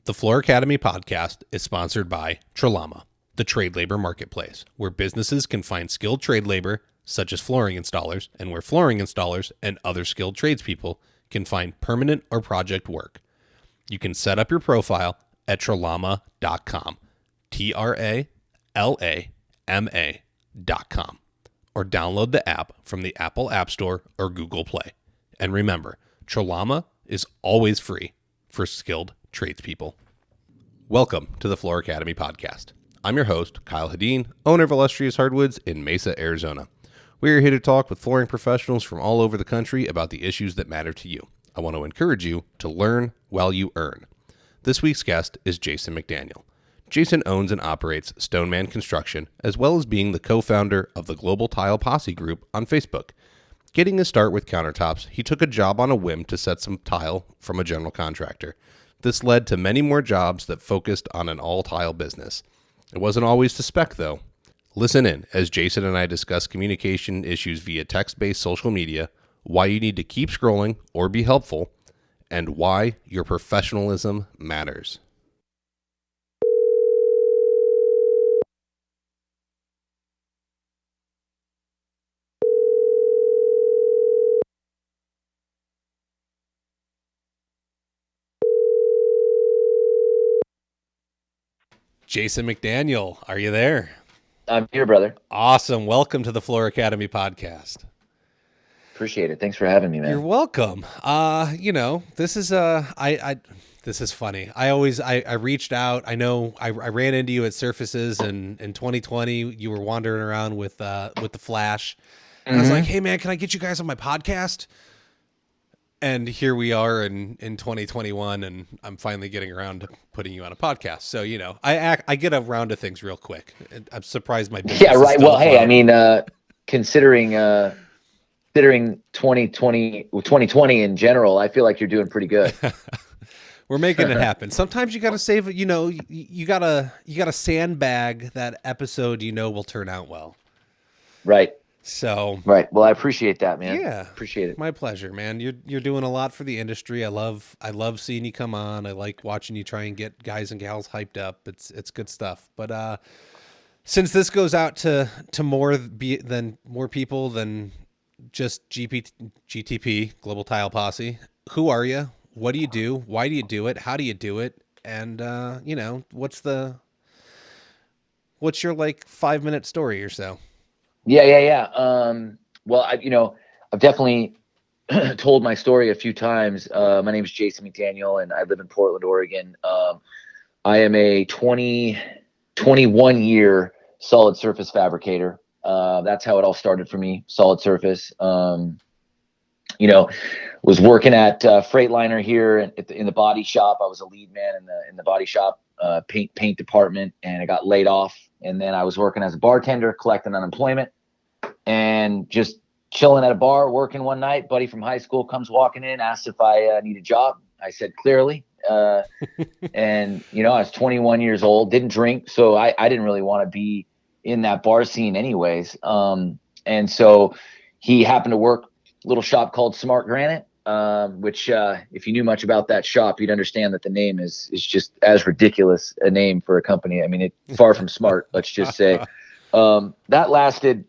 The Floor Academy podcast is sponsored by Trelama, the trade labor marketplace, where businesses can find skilled trade labor, such as flooring installers, and where flooring installers and other skilled tradespeople can find permanent or project work. You can set up your profile at trelama.com, TRALAMA.com, or download the app from the Apple App Store or Google Play. And remember, Trelama is always free for skilled tradespeople. Welcome to the Floor Academy podcast. I'm your host, Kyle Hadeen, owner of Illustrious Hardwoods in Mesa, Arizona. We are here to talk with flooring professionals from all over the country about the issues that matter to you. I want to encourage you to learn while you earn. This week's guest is Jason McDaniel. Jason owns and operates Stoneman Construction, as well as being the co-founder of the Global Tile Posse group on Facebook. Getting his start with countertops, he took a job on a whim to set some tile from a general contractor. This led to many more jobs that focused on an all-tile business. It wasn't always to spec, though. Listen in as Jason and I discuss communication issues via text-based social media, why you need to keep scrolling or be helpful, and why your professionalism matters. Jason McDaniel, are you there? I'm here, brother. Awesome. Welcome to the Floor Academy podcast. Appreciate it. Thanks for having me, man. You're welcome. This is this is funny. I reached out. I know I ran into you at Surfaces in 2020. You were wandering around with the Flash. And I was like, "Hey man, can I get you guys on my podcast?" And here we are in 2021, and I'm finally getting around to putting you on a podcast. So, I get around to things real quick. I'm surprised my business is right. still Well, hey, afloat. I mean, considering 2020 in general, I feel like you're doing pretty good. We're making it happen. Sometimes you got to save it. You gotta sandbag that episode. Will turn out well. Right. So. Right. Well, I appreciate that, man. Yeah, appreciate it. My pleasure, man. You're doing a lot for the industry. I love seeing you come on. I like watching you try and get guys and gals hyped up. It's good stuff. But since this goes out to more people than just GTP, Global Tile Posse, who are you? What do you do? Why do you do it? How do you do it? And what's your 5-minute story or so? Yeah. Well, I've definitely told my story a few times. My name is Jason McDaniel, and I live in Portland, Oregon. I am a 21 year solid surface fabricator. That's how it all started for me. Solid surface. Was working at Freightliner here in the body shop. I was a lead man in the body shop, paint department, and I got laid off. And then I was working as a bartender, collecting unemployment, and just chilling at a bar, working one night. Buddy from high school comes walking in, asked if I need a job. I said clearly. And I was 21 years old, didn't drink, so I didn't really want to be in that bar scene anyways. And so he happened to work a little shop called Smart Granite, which if you knew much about that shop, you'd understand that the name is just as ridiculous a name for a company. I mean, it's far from smart, let's just say. That lasted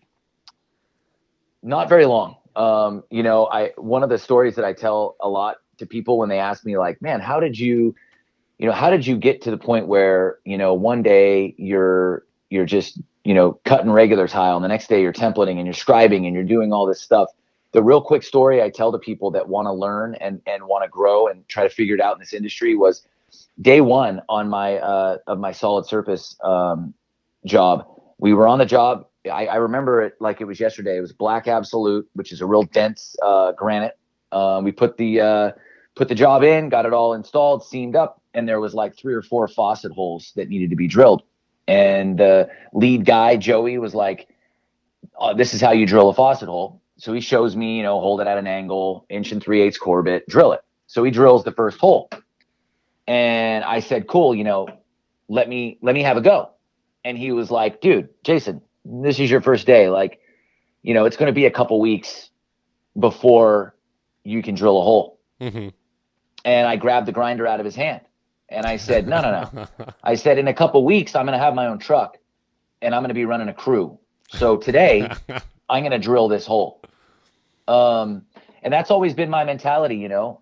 not very long. One of the stories that I tell a lot to people when they ask me, like, man, how did you get to the point where, one day you're just, cutting regular tile, and the next day you're templating and you're scribing and you're doing all this stuff. The real quick story I tell to people that want to learn and want to grow and try to figure it out in this industry was day one on of my solid surface job. We were on the job. I remember it like it was yesterday. It was Black Absolute, which is a real dense granite. We put the job in, got it all installed, seamed up, and there was like 3 or 4 faucet holes that needed to be drilled. And the lead guy, Joey, was like, this is how you drill a faucet hole. So he shows me, hold it at an angle, 1 3/8 core bit, drill it. So he drills the first hole. And I said, cool, let me have a go. And he was like, dude, Jason, this is your first day. Like, it's going to be a couple weeks before you can drill a hole. Mm-hmm. And I grabbed the grinder out of his hand. And I said, no. I said, in a couple weeks, I'm going to have my own truck and I'm going to be running a crew. So today I'm going to drill this hole. And that's always been my mentality, you know.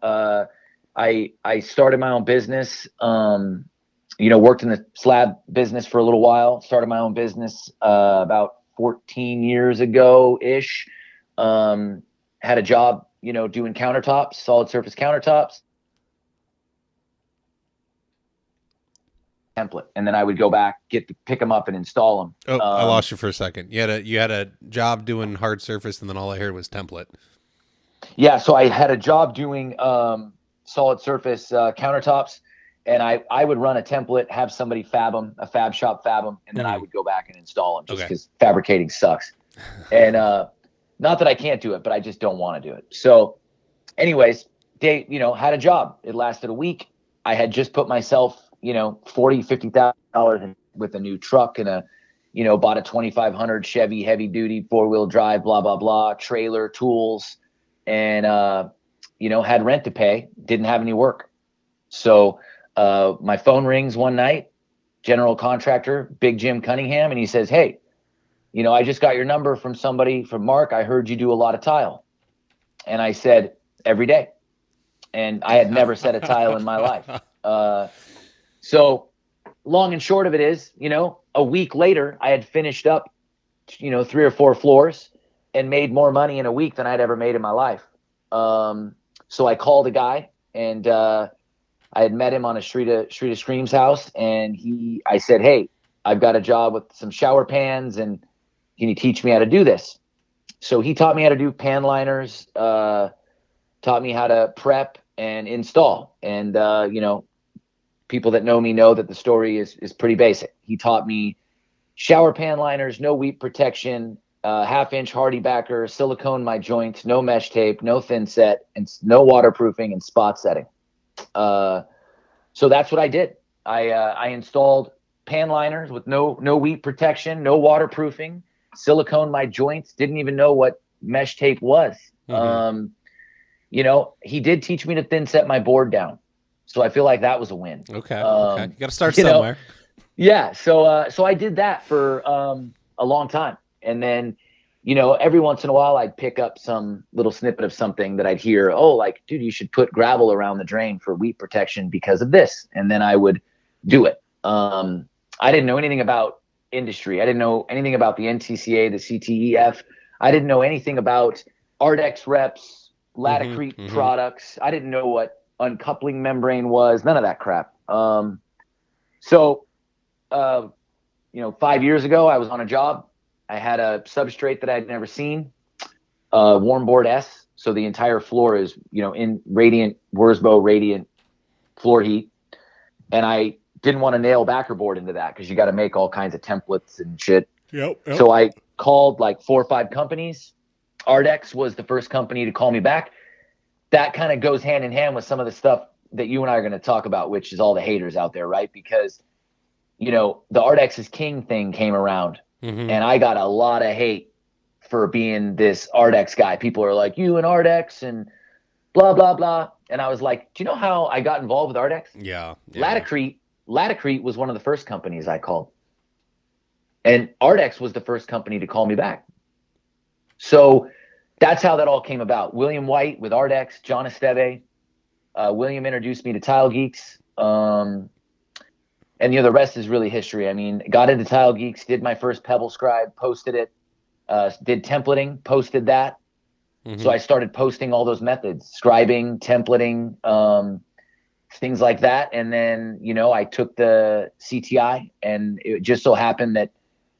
I started my own business, you know, worked in the slab business for a little while, started my own business about 14 years ago ish. Had a job, you know, doing countertops, solid surface countertops. Template, and then I would go back, pick them up and install them. Oh, I lost you for a second. You had a job doing hard surface, and then all I heard was template. Yeah, so I had a job doing solid surface countertops, and I would run a template, have somebody fab them, a fab shop fab them, and then I would go back and install them just because fabricating sucks. And not that I can't do it, but I just don't want to do it. So, anyways, you know, had a job. It lasted a week. I had just put myself, you know, $40,000-$50,000 with a new truck and you know, bought a 2500 Chevy heavy duty 4-wheel drive, blah, blah, blah, trailer, tools, and, you know, had rent to pay, didn't have any work. So my phone rings one night, general contractor, Big Jim Cunningham, and he says, hey, you know, I just got your number from somebody, from Mark. I heard you do a lot of tile. And I said, every day. And I had never set a tile in my life. So long and short of it is, you know, a week later, I had finished up, you know, 3 or 4 floors and made more money in a week than I'd ever made in my life. So I called a guy, and I had met him on a Street of Screams house, and I said, hey, I've got a job with some shower pans, and can you teach me how to do this? So he taught me how to do pan liners, taught me how to prep and install. And, you know, people that know me know that the story is pretty basic. He taught me shower pan liners, no weep protection, 1/2-inch hardy backer, silicone my joints, no mesh tape, no thin set, and no waterproofing and spot setting. So that's what I did. I installed pan liners with no weep protection, no waterproofing, silicone my joints, didn't even know what mesh tape was. Mm-hmm. You know, he did teach me to thin set my board down. So I feel like that was a win. Okay. You got to start somewhere. Know, yeah. So I did that for a long time. And then, you know, every once in a while I'd pick up some little snippet of something that I'd hear, oh, like, dude, you should put gravel around the drain for weep protection because of this. And then I would do it. I didn't know anything about industry. I didn't know anything about the NTCA, the CTEF. I didn't know anything about Ardex reps, Latacrete products. I didn't know what uncoupling membrane was, none of that crap. So, you know, 5 years ago, I was on a job. I had a substrate that I'd never seen, warm board S. So the entire floor is, you know, in radiant, Wurzbo radiant floor heat. And I didn't want to nail backer board into that because you got to make all kinds of templates and shit. Yep. So I called like 4 or 5 companies. Ardex was the first company to call me back. That kind of goes hand in hand with some of the stuff that you and I are going to talk about, which is all the haters out there, right? Because, you know, the Ardex is king thing came around, and I got a lot of hate for being this Ardex guy. People are like, you and Ardex and blah, blah, blah. And I was like, do you know how I got involved with Ardex? Yeah. Latacrete was one of the first companies I called. And Ardex was the first company to call me back. So that's how that all came about. William White with Ardex, John Esteve. William introduced me to Tile Geeks. And, you know, the rest is really history. I mean, got into Tile Geeks, did my first Pebble Scribe, posted it, did templating, posted that. So I started posting all those methods, scribing, templating, things like that. And then, you know, I took the CTI, and it just so happened that,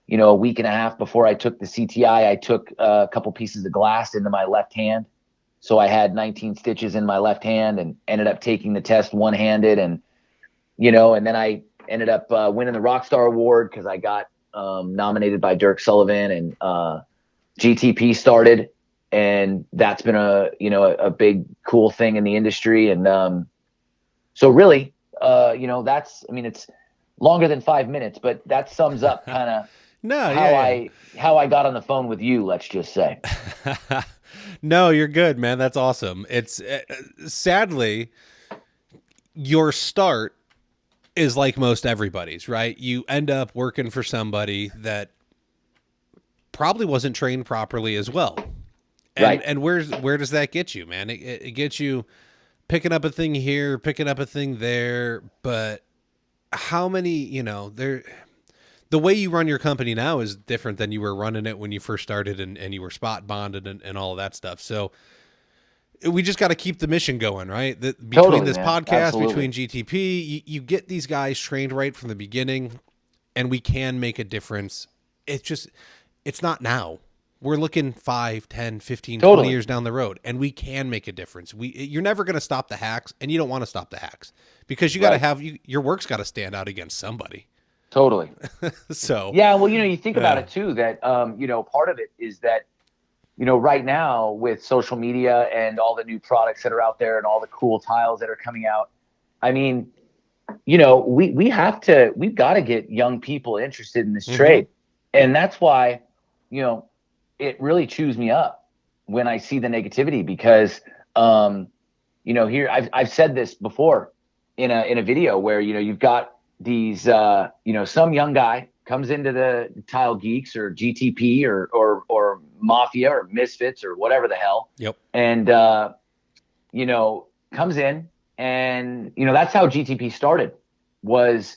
you know, a week and a half before I took the CTI, I took a couple pieces of glass into my left hand. So I had 19 stitches in my left hand and ended up taking the test one-handed. And, you know, and then I ended up winning the Rockstar Award because I got nominated by Dirk Sullivan, and GTP started. And that's been a big, cool thing in the industry. And so really, you know, it's longer than 5 minutes, but that sums up kind of how I got on the phone with you, let's just say. No, you're good, man. That's awesome. It's sadly your start is like most everybody's, right? You end up working for somebody that probably wasn't trained properly as well. And Right. and where does that get you, man? It gets you picking up a thing here, picking up a thing there, but how many, the way you run your company now is different than you were running it when you first started and you were spot bonded and all of that stuff. So we just got to keep the mission going, right? Between Totally, this man. podcast, Absolutely. between GTP, you get these guys trained right from the beginning, and we can make a difference. It's not now. We're looking 5, 10, 15, 20 Totally. years down the road, and we can make a difference. You're never going to stop the hacks, and you don't want to stop the hacks because you got to Right. have your work's got to stand out against somebody. Totally. So, Yeah. Well, you think about uh, it too, that, part of it is that, right now with social media and all the new products that are out there and all the cool tiles that are coming out, I mean, we've got to get young people interested in this mm-hmm, trade. And that's why, you know, it really chews me up when I see the negativity because, here I've said this before in a video where, you've got these, some young guy comes into the Tile Geeks or GTP or Mafia or Misfits or whatever the hell. yep, And, comes in and, that's how GTP started was,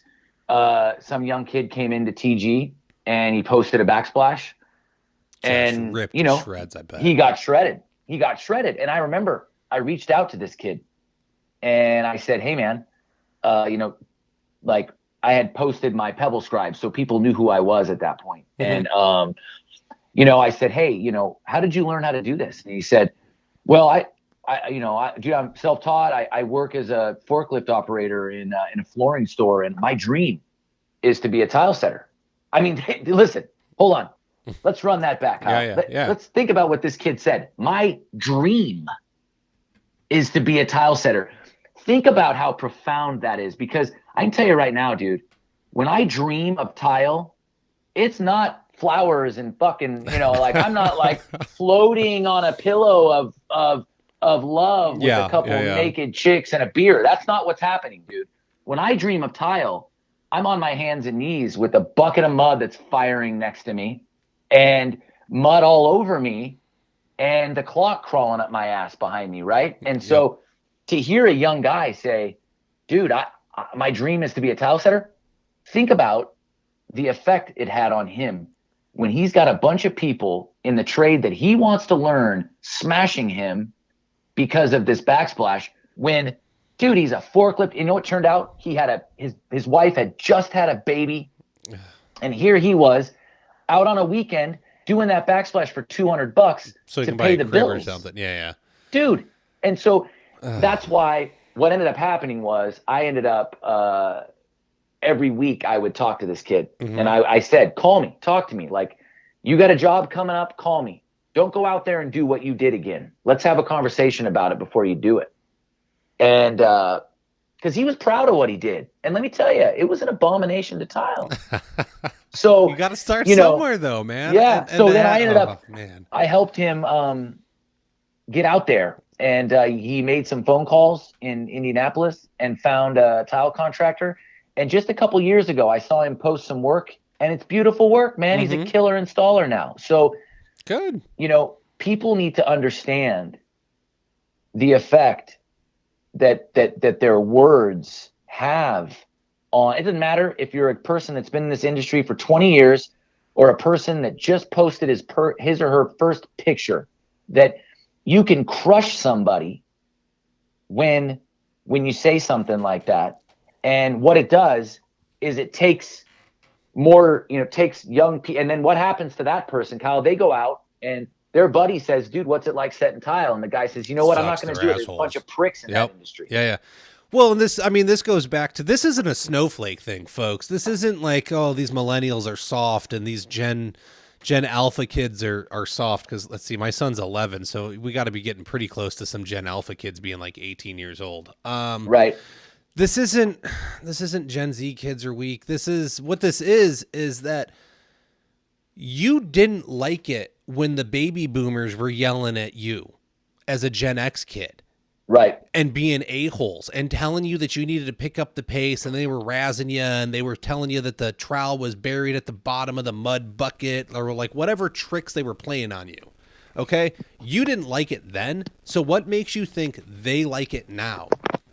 some young kid came into TG and he posted a backsplash just and, ripped to shreds. I bet. he got shredded. He got shredded. And I remember I reached out to this kid and I said, hey man, like I had posted my Pebble Scribe. So people knew who I was at that point. Mm-hmm. And, I said, hey, how did you learn how to do this? And he said, well, dude, I'm self-taught. I work as a forklift operator in a flooring store, and my dream is to be a tile setter. I mean, hey, listen, hold on. Let's run that back, Kyle. Yeah. Let's think about what this kid said. My dream is to be a tile setter. Think about how profound that is, because I can tell you right now, dude, when I dream of tile, it's not flowers and fucking, like I'm not like floating on a pillow of love with a couple Yeah. naked chicks and a beer. That's not what's happening, dude. When I dream of tile, I'm on my hands and knees with a bucket of mud that's firing next to me and mud all over me and the clock crawling up my ass behind me, right? And so to hear a young guy say, dude, my dream is to be a tile setter, think about the effect it had on him when he's got a bunch of people in the trade that he wants to learn smashing him because of this backsplash when, dude, he's a forklift. You know what turned out? He had his wife had just had a baby. And here he was out on a weekend doing that backsplash for $200 So you to can buy pay a the crib bills. or something. Yeah. Dude. And so that's why what ended up happening was I ended up every week I would talk to this kid. Mm-hmm. And I said, call me, talk to me. Like, you got a job coming up, call me. Don't go out there and do what you did again. Let's have a conversation about it before you do it. And because he was proud of what he did. And let me tell you, it was an abomination to tile. So you got to start somewhere, though, man. Yeah. And then I ended up, man. I helped him get out there. And he made some phone calls in Indianapolis and found a tile contractor. And just a couple years ago, I saw him post some work, and it's beautiful work, man. Mm-hmm. He's a killer installer now. So, good. People need to understand the effect that their words have on. It doesn't matter if you're a person that's been in this industry for 20 years or a person that just posted his or her first picture, that you can crush somebody when you say something like that. And what it does is it takes more, takes young people. And then what happens to that person, Kyle? They go out and their buddy says, dude, what's it like setting tile? And the guy says, you know what? I'm not going to do it. There's a bunch of pricks in that industry. Yeah. Well, this goes back to, this isn't a snowflake thing, folks. This isn't like, oh, these millennials are soft and these Gen Alpha kids are soft. Because let's see, my son's 11, so we got to be getting pretty close to some Gen Alpha kids being like 18 years old. Right. This isn't Gen Z kids are weak. This is that you didn't like it when the baby boomers were yelling at you as a Gen X kid. Right. and being a-holes and telling you that you needed to pick up the pace, and they were razzing you, and they were telling you that the trowel was buried at the bottom of the mud bucket, or like whatever tricks they were playing on you. Okay? You didn't like it then, so what makes you think they like it now?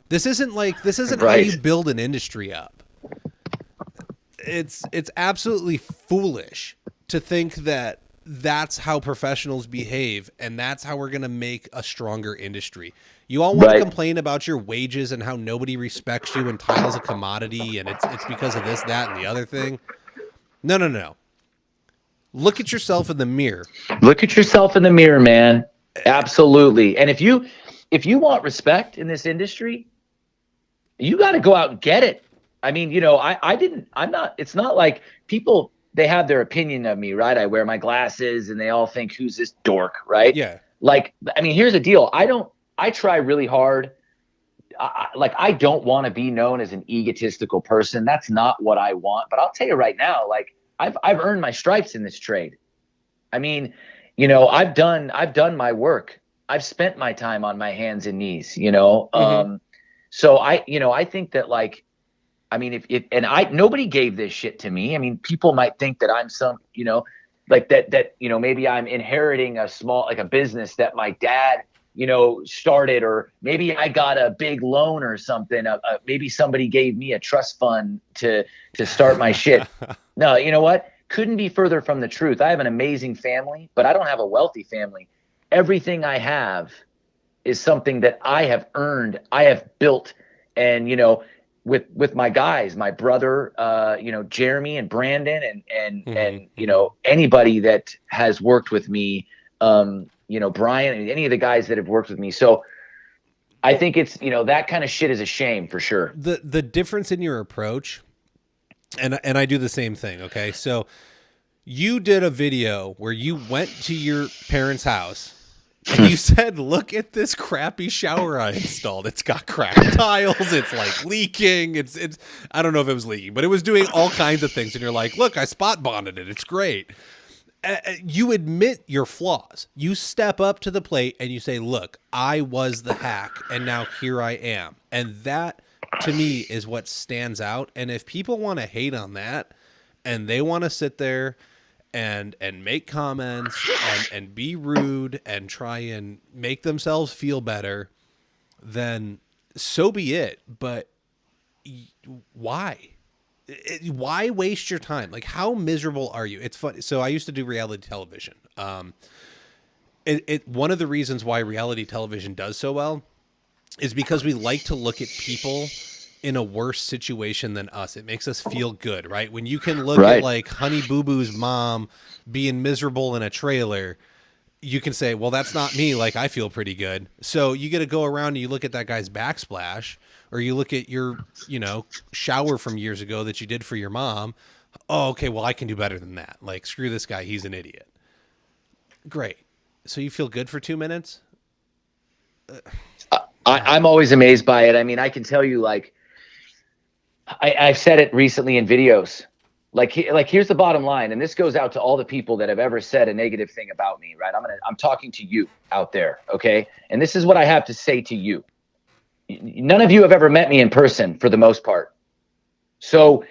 This isn't how Right. you build an industry up. It's absolutely foolish to think that that's how professionals behave, and that's how we're going to make a stronger industry. You all want to Right. complain about your wages and how nobody respects you and tile's a commodity and it's because of this, that, and the other thing. No. Look at yourself in the mirror. Look at yourself in the mirror, man. Absolutely. And if you want respect in this industry, you got to go out and get it. I mean, it's not like people, they have their opinion of me, right? I wear my glasses and they all think, who's this dork, right? Yeah. Like, I mean, here's the deal. I try really hard. I don't want to be known as an egotistical person. That's not what I want. But I'll tell you right now, like I've earned my stripes in this trade. I mean, I've done my work. I've spent my time on my hands and knees, So I think that, like, I mean, nobody gave this shit to me. I mean, people might think that I'm some, like that, maybe I'm inheriting a business that my dad, started, or maybe I got a big loan or something. Maybe somebody gave me a trust fund to start my shit. No, you know what? Couldn't be further from the truth. I have an amazing family, but I don't have a wealthy family. Everything I have is something that I have earned, I have built, and with my guys, my brother, Jeremy and Brandon, and anybody that has worked with me, Brian, and any of the guys that have worked with me. So I think it's, that kind of shit is a shame for sure. The difference in your approach, and I do the same thing. Okay. So you did a video where you went to your parents' house and you said, look at this crappy shower I installed. It's got cracked tiles. It's like leaking. It's I don't know if it was leaking, but it was doing all kinds of things. And you're like, look, I spot bonded it. It's great. You admit your flaws. You step up to the plate and you say, look, I was the hack and now here I am. And that to me is what stands out. And if people want to hate on that and they want to sit there and make comments and be rude and try and make themselves feel better, then so be it. But why? Why waste your time? Like, how miserable are you? It's funny. So I used to do reality television. One of the reasons why reality television does so well is because we like to look at people in a worse situation than us. It makes us feel good, right? When you can look at like Honey Boo Boo's mom being miserable in a trailer, you can say, well, that's not me. Like, I feel pretty good. So you get to go around and you look at that guy's backsplash, or you look at your, shower from years ago that you did for your mom. Oh, okay. Well, I can do better than that. Like, screw this guy. He's an idiot. Great. So you feel good for 2 minutes? I'm always amazed by it. I mean, I can tell you, like, I've said it recently in videos. Like here's the bottom line, and this goes out to all the people that have ever said a negative thing about me, right? I'm talking to you out there, okay? And this is what I have to say to you. None of you have ever met me in person, for the most part. So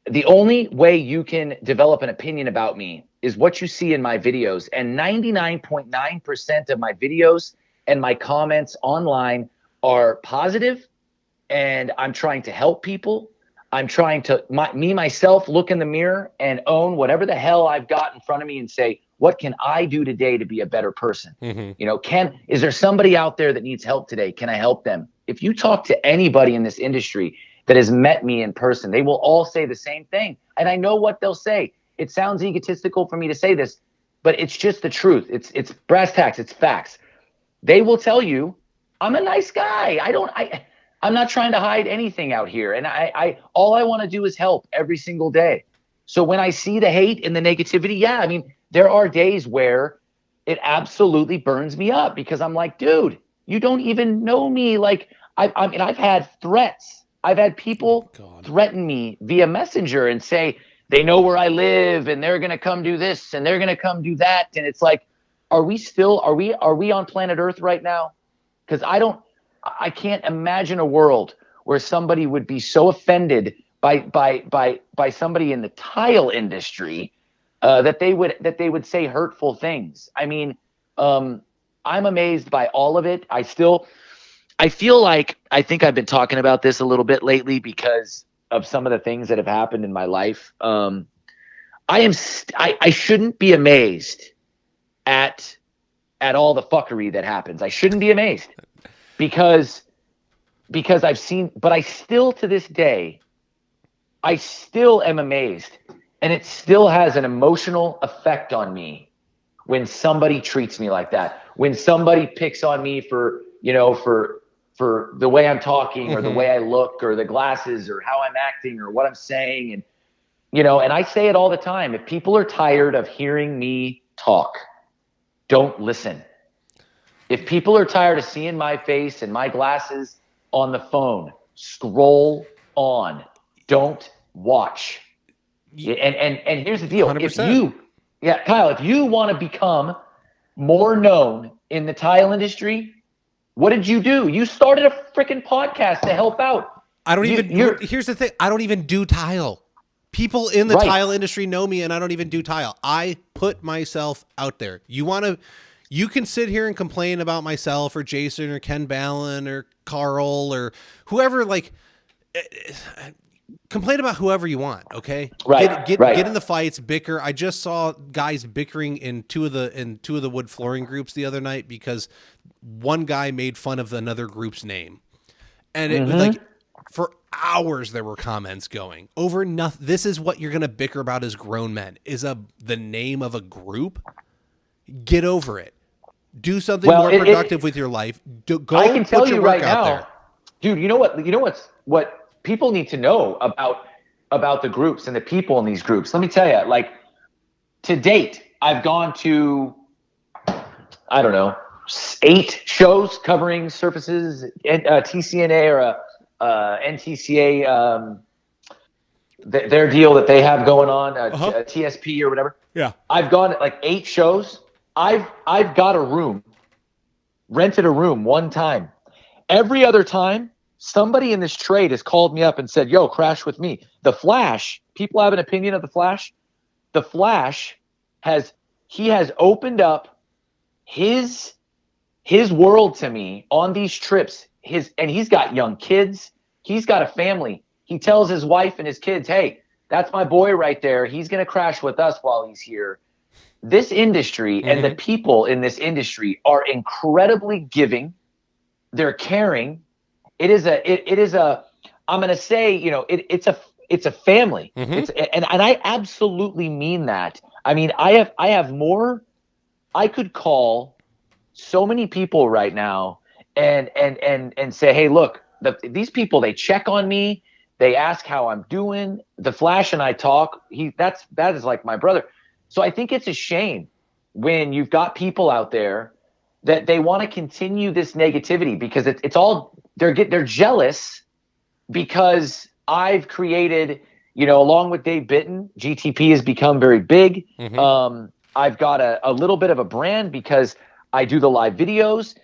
the only way you can develop an opinion about me is what you see in my videos. And 99.9% of my videos and my comments online are positive, and I'm trying to help people. I'm trying to, myself, look in the mirror and own whatever the hell I've got in front of me and say, what can I do today to be a better person? Mm-hmm. Is there somebody out there that needs help today? Can I help them? If you talk to anybody in this industry that has met me in person, they will all say the same thing. And I know what they'll say. It sounds egotistical for me to say this, but it's just the truth. It's brass tacks. It's facts. They will tell you, I'm a nice guy. I'm not trying to hide anything out here. And all I want to do is help every single day. So when I see the hate and the negativity, yeah, I mean, there are days where it absolutely burns me up because I'm like, dude, you don't even know me. Like, I mean, I've had threats. I've had people threaten me via messenger and say they know where I live and they're going to come do this and they're going to come do that. And it's like, are we on planet Earth right now? Because I don't, I can't imagine a world where somebody would be so offended by somebody in the tile industry that they would say hurtful things. I mean, I'm amazed by all of it. I feel like I think I've been talking about this a little bit lately because of some of the things that have happened in my life. I shouldn't be amazed at all the fuckery that happens. I shouldn't be amazed because I've seen, but I still to this day, I still am amazed, and it still has an emotional effect on me when somebody treats me like that. When somebody picks on me for the way I'm talking or the way I look or the glasses or how I'm acting or what I'm saying. And, and I say it all the time. If people are tired of hearing me talk, don't listen. If people are tired of seeing my face and my glasses on the phone, scroll on. Don't watch. And here's the deal. 100%. Kyle, if you want to become more known in the tile industry, what did you do? You started a freaking podcast to help out. Here's the thing. I don't even do tile. People in the tile industry know me, and I don't even do tile. I put myself out there. You can sit here and complain about myself or Jason or Ken Ballin or Carl or whoever, complain about whoever you want. Okay. Get in the fights, bicker. I just saw guys bickering in two of the wood flooring groups the other night because one guy made fun of another group's name. And it was for hours there were comments going over nothing. This is what you're going to bicker about as grown men is the name of a group. Get over it. Do something more productive with your life. Go I can tell put your you work right out now, there. dude, what people need to know about the groups and the people in these groups. Let me tell you, to date, I've gone to, I don't know, 8 shows covering surfaces, TCNA or NTCA, their deal that they have going on, TSP or whatever. Yeah. I've gone to 8 shows. I've got rented a room one time. Every other time, somebody in this trade has called me up and said, yo, crash with me. The Flash, people have an opinion of the Flash. The Flash has opened up his world to me on these trips. And he's got young kids. He's got a family. He tells his wife and his kids, hey, that's my boy right there. He's going to crash with us while he's here. This industry and the people in this industry are incredibly giving. They're caring. It is a I'm going to say, it's a family. And I absolutely mean that. I mean, I have more. I could call so many people right now and say, hey, look, these people, they check on me. They ask how I'm doing. The Flash and I talk. That is like my brother. So I think it's a shame when you've got people out there that they want to continue this negativity because it's all they're jealous because I've created, along with Dave Bitton, GTP has become very big. I've got a little bit of a brand because I do the live videos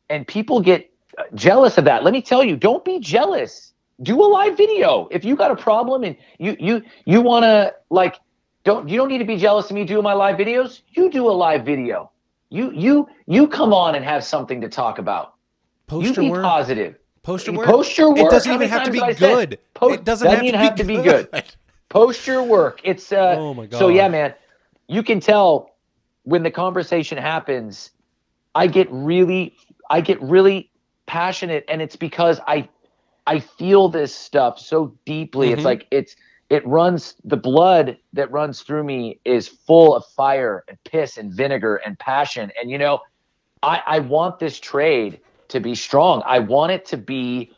and people get jealous of that. Let me tell you, don't be jealous. Do a live video. If you got a problem and you want to you don't need to be jealous of me doing my live videos. You do a live video. You come on and have something to talk about. Post your work. Positive. Post your work. Post your work. It doesn't even have to be good. It doesn't have to be good. Post your work. It's oh my God. So yeah, man, you can tell when the conversation happens, I get really passionate, and it's because I feel this stuff so deeply. It's like the blood that runs through me is full of fire and piss and vinegar and passion. And, I want this trade to be strong. I want it to be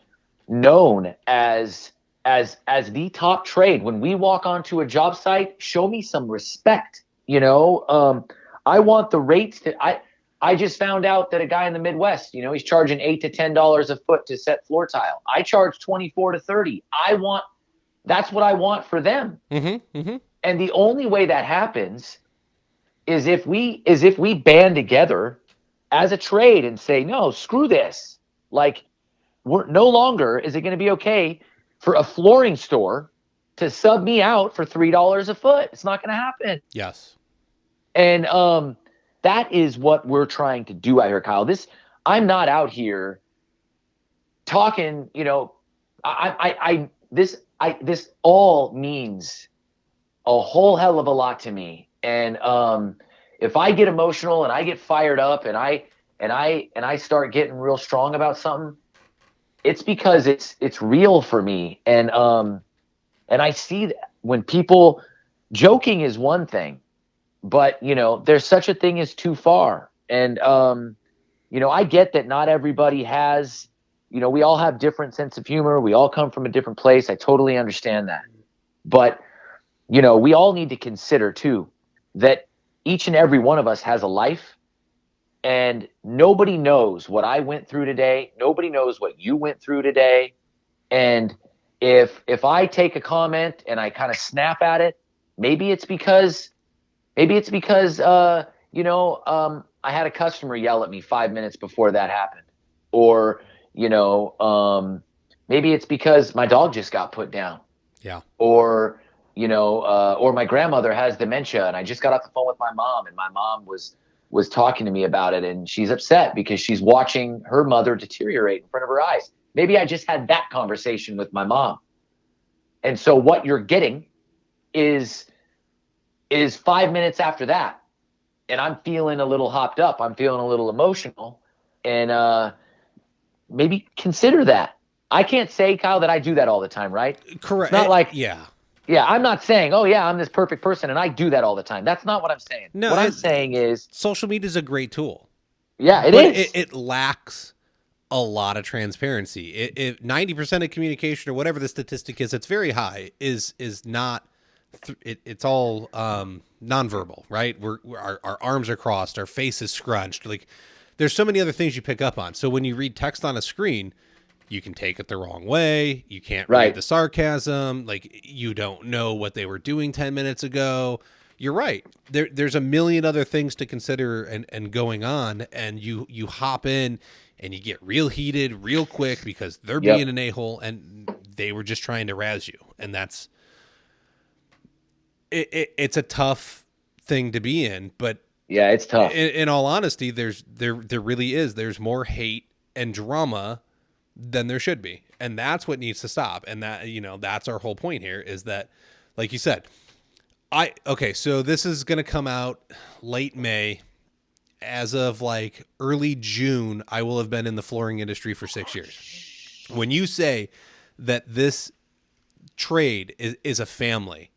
known as the top trade. When we walk onto a job site, show me some respect. I want the rates that I just found out that a guy in the Midwest, he's charging $8 to $10 a foot to set floor tile. I charge 24 to 30. That's what I want for them. And the only way that happens is if we band together as a trade and say, no, screw this. no longer is it going to be okay for a flooring store to sub me out for $3 a foot. It's not going to happen. Yes. And that is what we're trying to do out here, Kyle. I'm not out here talking, this all means a whole hell of a lot to me. And if I get emotional and I get fired up and I start getting real strong about something, it's because it's real for me. And I see that when people joking is one thing, but there's such a thing as too far. And I get that not everybody has, we all have different sense of humor. We all come from a different place. I totally understand that. But we all need to consider too that each and every one of us has a life, and nobody knows what I went through today. Nobody knows what you went through today. And if I take a comment and I kind of snap at it, maybe it's because I had a customer yell at me 5 minutes before that happened, or maybe it's because my dog just got put down. Yeah. Or my grandmother has dementia, and I just got off the phone with my mom, and my mom was talking to me about it, and she's upset because she's watching her mother deteriorate in front of her eyes. Maybe I just had that conversation with my mom. And so what you're getting is 5 minutes after that, and I'm feeling a little hopped up. I'm feeling a little emotional, and maybe consider that. I can't say, Kyle, that I do that all the time, right? Correct. It's not like, yeah, I'm not saying, oh yeah, I'm this perfect person and I do that all the time. That's not what I'm saying. No, what I'm saying is social media is a great tool. Yeah, it but is. It lacks a lot of transparency. It 90% of communication, or whatever the statistic is, it's very high, is not. It's all nonverbal, right? Our arms are crossed, our face is scrunched. Like, there's so many other things you pick up on. So when you read text on a screen, you can take it the wrong way. You can't read the sarcasm. Like, you don't know what they were doing 10 minutes ago. You're right. There's a million other things to consider and going on, and you hop in and you get real heated real quick because they're being an a-hole and they were just trying to razz you. And that's it's a tough thing to be in, but yeah, it's tough. In all honesty, there really is. There's more hate and drama than there should be. And that's what needs to stop. And that, that's our whole point here, is that, like you said, so this is going to come out late May. As of like early June, I will have been in the flooring industry for 6 years. When you say that this trade is a family,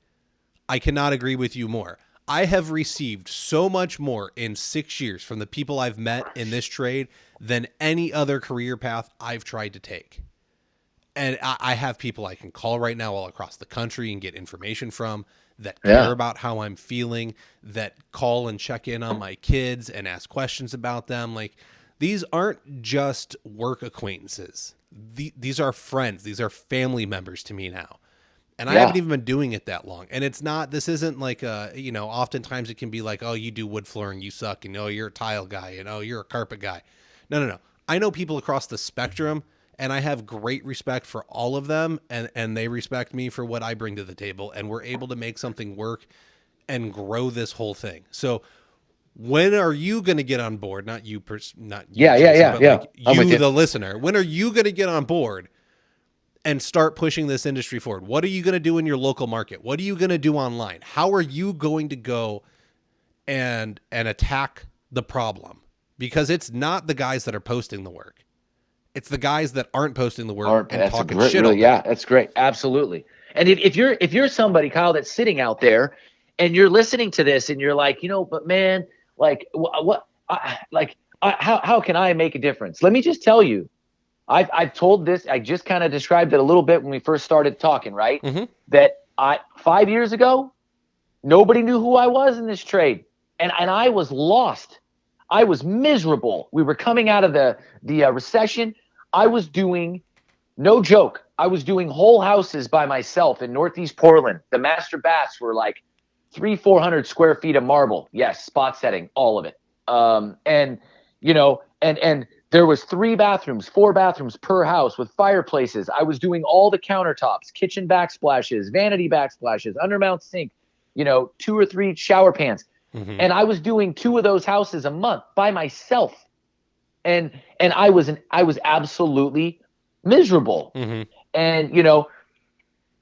I cannot agree with you more. I have received so much more in 6 years from the people I've met in this trade than any other career path I've tried to take. And I have people I can call right now all across the country and get information from that care about how I'm feeling, that call and check in on my kids and ask questions about them. Like, these aren't just work acquaintances. These are friends. These are family members to me now. And I haven't even been doing it that long. And this isn't like oftentimes it can be like, oh, you do wood flooring, you suck. And oh, you're a tile guy. And oh, you're a carpet guy. No. I know people across the spectrum, and I have great respect for all of them. And they respect me for what I bring to the table. And we're able to make something work and grow this whole thing. So when are you going to get on board? Not you, Jason, but like you, the listener. When are you going to get on board and start pushing this industry forward? What are you going to do in your local market? What are you going to do online? How are you going to go and attack the problem? Because it's not the guys that are posting the work. It's the guys that aren't posting the work and talking shit. Yeah, that's great. Absolutely. And if you're somebody, Kyle, that's sitting out there and you're listening to this and you're like, but man, like how can I make a difference? Let me just tell you, I've told this. I just kind of described it a little bit when we first started talking, right? Mm-hmm. That 5 years ago, nobody knew who I was in this trade, and I was lost. I was miserable. We were coming out of the recession. I was doing, no joke, I was doing whole houses by myself in Northeast Portland. The master baths were like 400 square feet of marble. Yes, spot setting, all of it. And There was 3 bathrooms, 4 bathrooms per house with fireplaces. I was doing all the countertops, kitchen backsplashes, vanity backsplashes, undermount sink, 2 or 3 shower pans. Mm-hmm. And I was doing 2 of those houses a month by myself. And I was absolutely miserable. Mm-hmm. And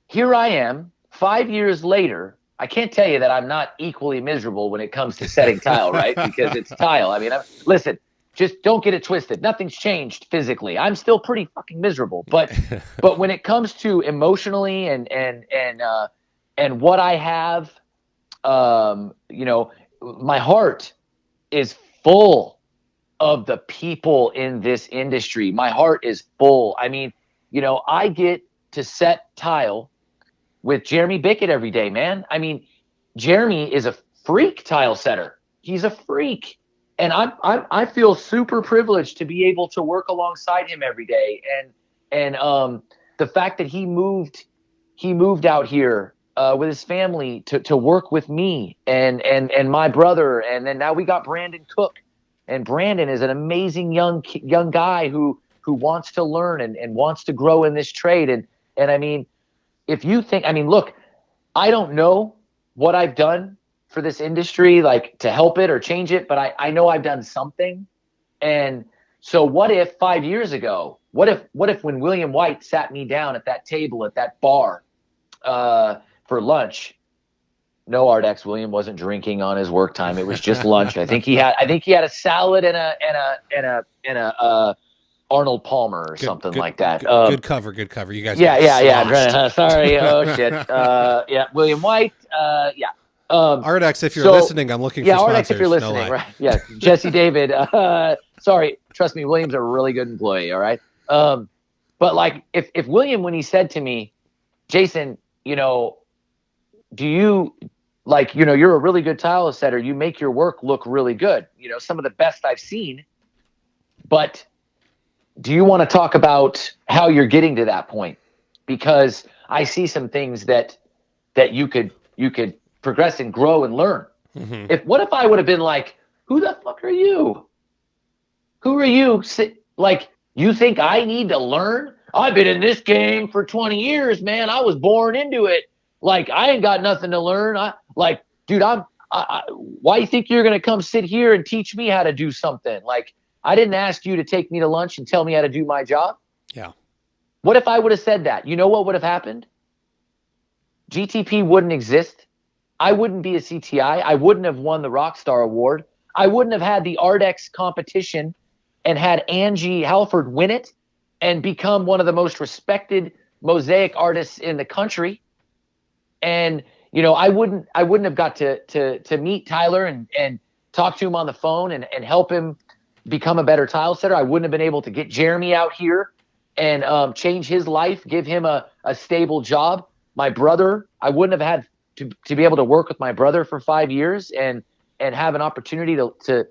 here I am 5 years later. I can't tell you that I'm not equally miserable when it comes to setting tile, right? Because it's tile. I mean, listen, just don't get it twisted. Nothing's changed physically. I'm still pretty fucking miserable. But when it comes to emotionally and what I have, my heart is full of the people in this industry. My heart is full. I mean, I get to set tile with Jeremy Bickett every day, man. I mean, Jeremy is a freak tile setter. He's a freak. And I feel super privileged to be able to work alongside him every day. And the fact that he moved out here with his family to work with me and my brother. And then now we got Brandon Cook. And Brandon is an amazing young guy who wants to learn and wants to grow in this trade. And I mean, if you think, look, I don't know what I've done for this industry, like to help it or change it, but I know I've done something. And so what if 5 years ago, what if when William White sat me down at that table, at that bar for lunch, no, Ardex, William wasn't drinking on his work time. It was just lunch. I think he had a salad and a Arnold Palmer or something like that. Good cover. You guys. Yeah. Sorry. Oh shit. Yeah. William White. Yeah. Ardex, if you're listening, I'm looking for sponsors. Ardex, if you're listening, right? Yeah. Jesse David. Sorry. Trust me, William's a really good employee. All right. But like, if William, when he said to me, Jason, do you you're a really good tile setter. You make your work look really good. Some of the best I've seen. But do you want to talk about how you're getting to that point? Because I see some things that you could progress and grow and learn. Mm-hmm. What if I would have been like, who the fuck are you? Who are you? Like, you think I need to learn? I've been in this game for 20 years, man. I was born into it. Like, I ain't got nothing to learn. Dude, why you think you're going to come sit here and teach me how to do something? Like, I didn't ask you to take me to lunch and tell me how to do my job. Yeah. What if I would have said that? You know what would have happened? GTP wouldn't exist. I wouldn't be a CTI. I wouldn't have won the Rockstar Award. I wouldn't have had the Ardex competition and had Angie Halford win it and become one of the most respected mosaic artists in the country. And, I wouldn't have got to meet Tyler and talk to him on the phone and help him become a better tile setter. I wouldn't have been able to get Jeremy out here and change his life, give him a stable job. My brother, I wouldn't have had to be able to work with my brother for 5 years and have an opportunity to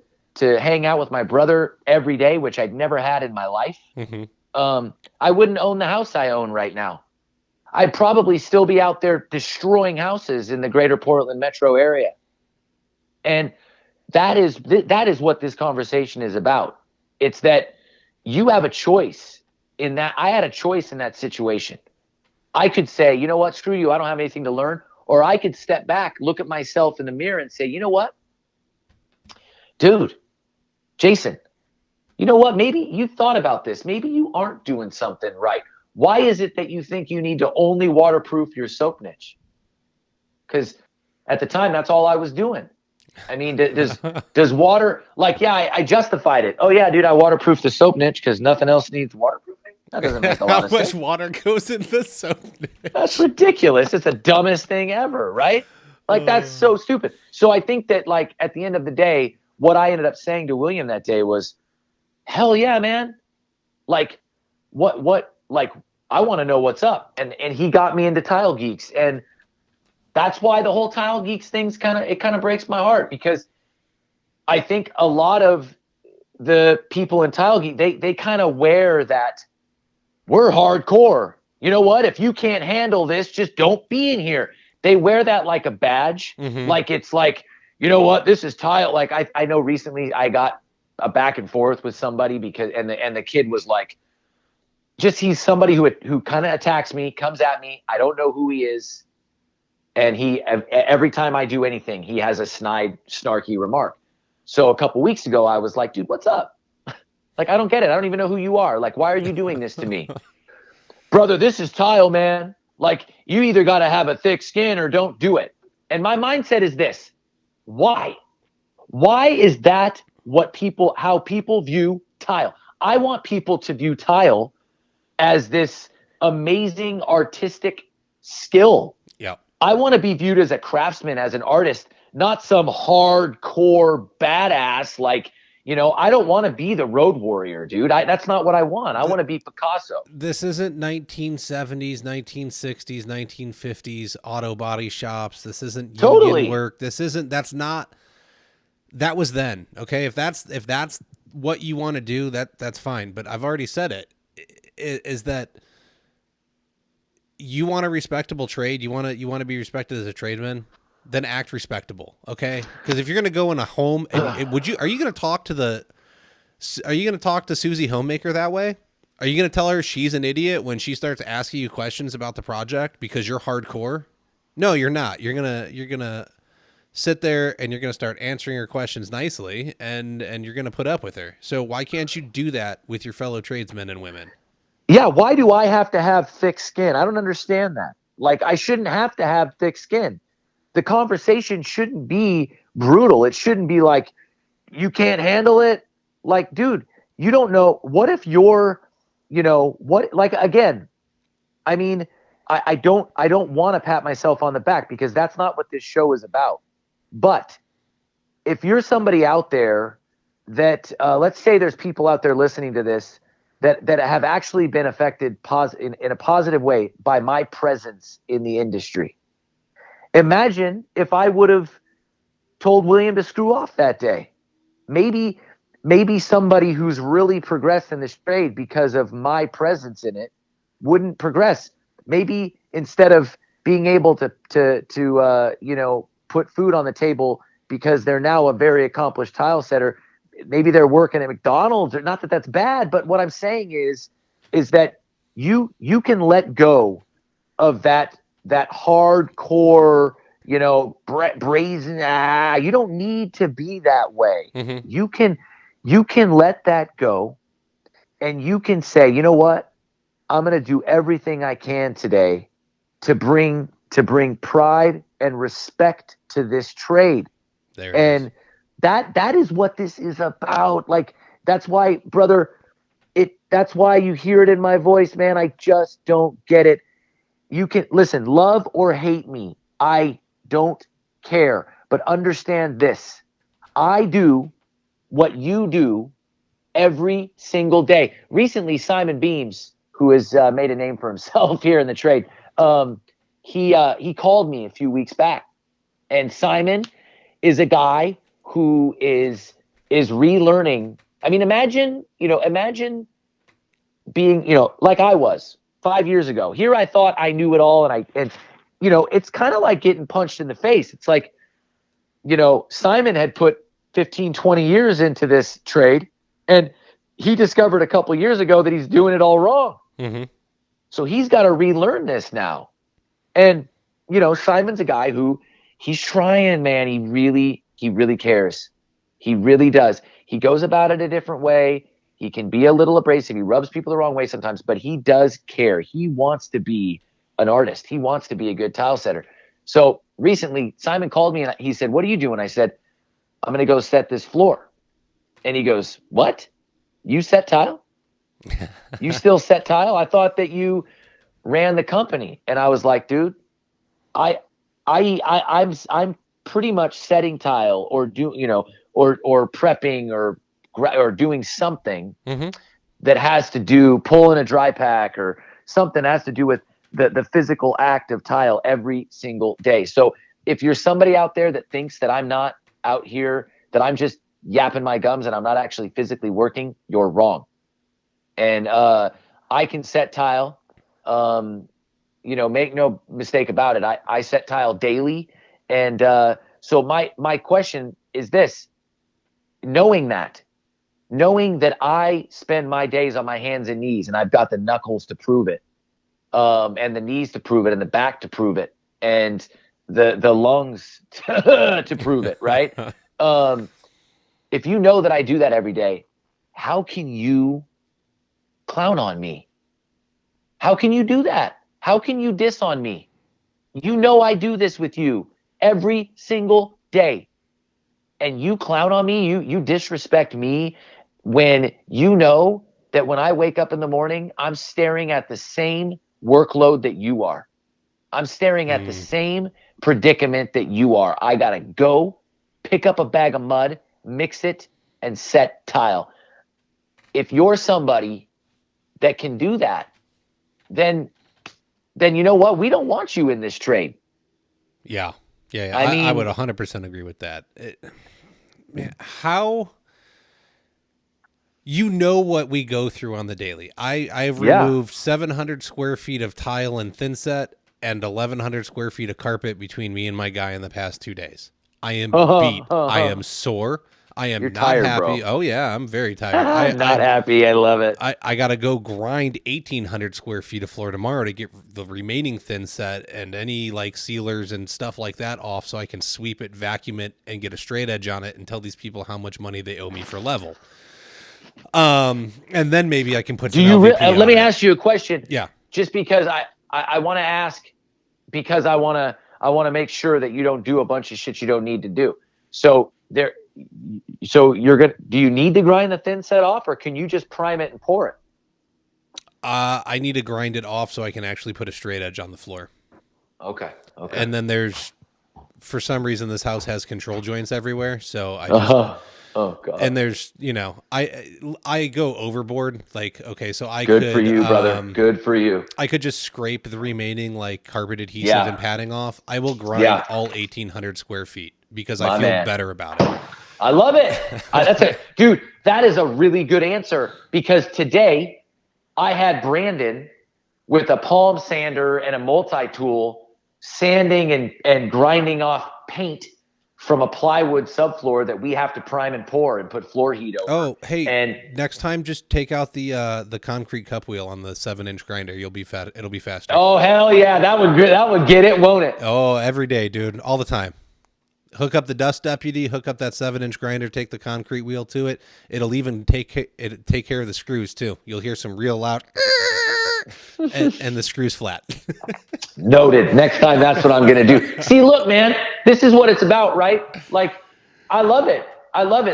hang out with my brother every day, which I'd never had in my life. Mm-hmm. I wouldn't own the house I own right now. I'd probably still be out there destroying houses in the greater Portland metro area. And that is what this conversation is about. It's that you have a choice in that. I had a choice in that situation. I could say, you know what, screw you, I don't have anything to learn. Or I could step back, look at myself in the mirror and say, you know what, dude, Jason, you know what, maybe you thought about this. Maybe you aren't doing something right. Why is it that you think you need to only waterproof your soap niche? Because at the time, that's all I was doing. I mean, does water, I justified it. Oh, yeah, dude, I waterproofed the soap niche because nothing else needs waterproofing. That doesn't make a lot of sense. How much water goes in the soap niche? That's ridiculous. It's the dumbest thing ever, right? That's so stupid. So I think that, at the end of the day, what I ended up saying to William that day was, hell yeah, man. I want to know what's up. And he got me into Tile Geeks. And that's why the whole Tile Geeks thing's kind of breaks my heart, because I think a lot of the people in Tile Geek, they kind of wear that we're hardcore. You know what? If you can't handle this, just don't be in here. They wear that like a badge. Mm-hmm. It's like, you know what? This is tile. I know recently I got a back and forth with somebody because and the kid was like, just he's somebody who kind of attacks me, comes at me. I don't know who he is, and every time I do anything, he has a snarky remark. So a couple weeks ago, I was like, dude, what's up? Like, I don't get it. I don't even know who you are. Like, why are you doing this to me? Brother, this is tile, man. Like, you either got to have a thick skin or don't do it. And my mindset is this. Why? Why is that how people view tile? I want people to view tile as this amazing artistic skill. Yeah. I want to be viewed as a craftsman, as an artist, not some hardcore badass. Like, I don't want to be the road warrior, dude. That's not what I want. I want to be Picasso. This isn't 1970s, 1960s, 1950s auto body shops. This isn't union work. That was then. Okay. If that's what you want to do, that's fine. But I've already said it, is that you want a respectable trade. You want to be respected as a tradesman, then act respectable. Okay. Because if you're going to go in a home and are you going to talk to Susie Homemaker that way? Are you going to tell her she's an idiot when she starts asking you questions about the project because you're hardcore? No, you're not. You're going to sit there and you're going to start answering her questions nicely and you're going to put up with her. So why can't you do that with your fellow tradesmen and women? Yeah. Why do I have to have thick skin? I don't understand that. Like, I shouldn't have to have thick skin. The conversation shouldn't be brutal. It shouldn't be like, you can't handle it. Like, dude, you don't know. What if you're, like, again, I mean, I don't want to pat myself on the back because that's not what this show is about. But if you're somebody out there that, let's say there's people out there listening to this that have actually been affected in a positive way by my presence in the industry. Imagine if I would have told William to screw off that day. Maybe somebody who's really progressed in this trade because of my presence in it wouldn't progress. Maybe instead of being able to put food on the table because they're now a very accomplished tile setter, maybe they're working at McDonald's. Or not that that's bad, but what I'm saying is that you can let go of that hardcore, brazen. You don't need to be that way. Mm-hmm. You can let that go, and you can say, you know what? I'm going to do everything I can today to bring pride and respect to this trade. That is what this is about. Like, that's why, brother, that's why you hear it in my voice, man. I just don't get it. You can listen, love or hate me. I don't care, but understand this. I do what you do every single day. Recently, Simon Beams, who has made a name for himself here in the trade, he called me a few weeks back, and Simon is a guy who is relearning. I mean, imagine being, like I was 5 years ago. Here I thought I knew it all, and it's kind of like getting punched in the face. It's like, Simon had put 15, 20 years into this trade, and he discovered a couple years ago that he's doing it all wrong. Mm-hmm. So he's got to relearn this now. And, Simon's a guy who he's trying, man. He really cares. He really does. He goes about it a different way. He can be a little abrasive. He rubs people the wrong way sometimes, but he does care. He wants to be an artist. He wants to be a good tile setter. So recently, Simon called me and he said, "What are you doing?" I said, "I'm going to go set this floor." And he goes, "What? You set tile? You still set tile? I thought that you ran the company." And I was like, "Dude, I'm pretty much setting tile or prepping or doing something mm-hmm. that has to do pulling a dry pack or something that has to do with the physical act of tile every single day." So if you're somebody out there that thinks that I'm not out here, that I'm just yapping my gums and I'm not actually physically working, you're wrong. And I can set tile. Make no mistake about it. I set tile daily. And so my question is this: knowing that, knowing that I spend my days on my hands and knees, and I've got the knuckles to prove it, and the knees to prove it, and the back to prove it, and the lungs to prove it, right? If you know that I do that every day, how can you clown on me? How can you do that? How can you diss on me? You know I do this with you every single day. And you clown on me, you disrespect me when you know that when I wake up in the morning, I'm staring at the same workload that you are. I'm staring at the same predicament that you are. I got to go pick up a bag of mud, mix it, and set tile. If you're somebody that can do that, then you know what? We don't want you in this trade. Yeah. I mean, I would 100% agree with that. Man, how you know what we go through on the daily. I've removed 700 square feet of tile and thin set and 1,100 square feet of carpet between me and my guy in the past 2 days. I am beat. I am sore. I am not tired, happy. bro. Oh yeah, I'm very tired. I'm not happy. I love it. I got to go grind 1,800 square feet of floor tomorrow to get the remaining thin set and any like sealers and stuff like that off so I can sweep it, vacuum it, and get a straight edge on it and tell these people how much money they owe me for level. And then maybe I can put some LVP let me ask you a question. Yeah. Just because I want to ask, because I want to make sure that you don't do a bunch of shit you don't need to do. So do you need to grind the thin set off, or can you just prime it and pour it? I need to grind it off so I can actually put a straight edge on the floor. Okay. And then for some reason, this house has control joints everywhere. So I just, oh God. And there's, I go overboard. Like, okay, so Good for you, brother. Good for you. I could just scrape the remaining like carpet adhesive and padding off. I will grind all 1,800 square feet because I feel better about it. I love it. That's it. Dude, that is a really good answer, because today I had Brandon with a palm sander and a multi-tool sanding and grinding off paint from a plywood subfloor that we have to prime and pour and put floor heat over. Oh, hey, and next time just take out the concrete cup wheel on the 7-inch grinder. You'll be fat. It'll be faster. Oh, hell yeah. That would get it, won't it? Oh, every day, dude. All the time. Hook up the dust deputy, hook up that 7-inch grinder, take the concrete wheel to it. It'll even take care of the screws too. You'll hear some real loud and the screw's flat. Noted. Next time, that's what I'm going to do. See, look, man, this is what it's about, right? Like, I love it.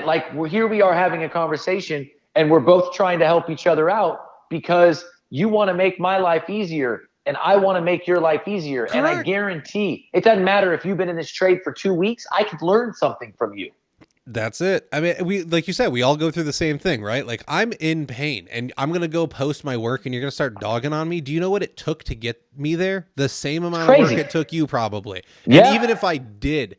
Like, here we are having a conversation, and we're both trying to help each other out because you want to make my life easier, and I want to make your life easier. Correct. And I guarantee it doesn't matter if you've been in this trade for 2 weeks. I could learn something from you. That's it. I mean, we, like you said, we all go through the same thing, right? Like, I'm in pain and I'm going to go post my work and you're going to start dogging on me. Do you know what it took to get me there? The same amount of work it took you probably. Yeah. And even if I did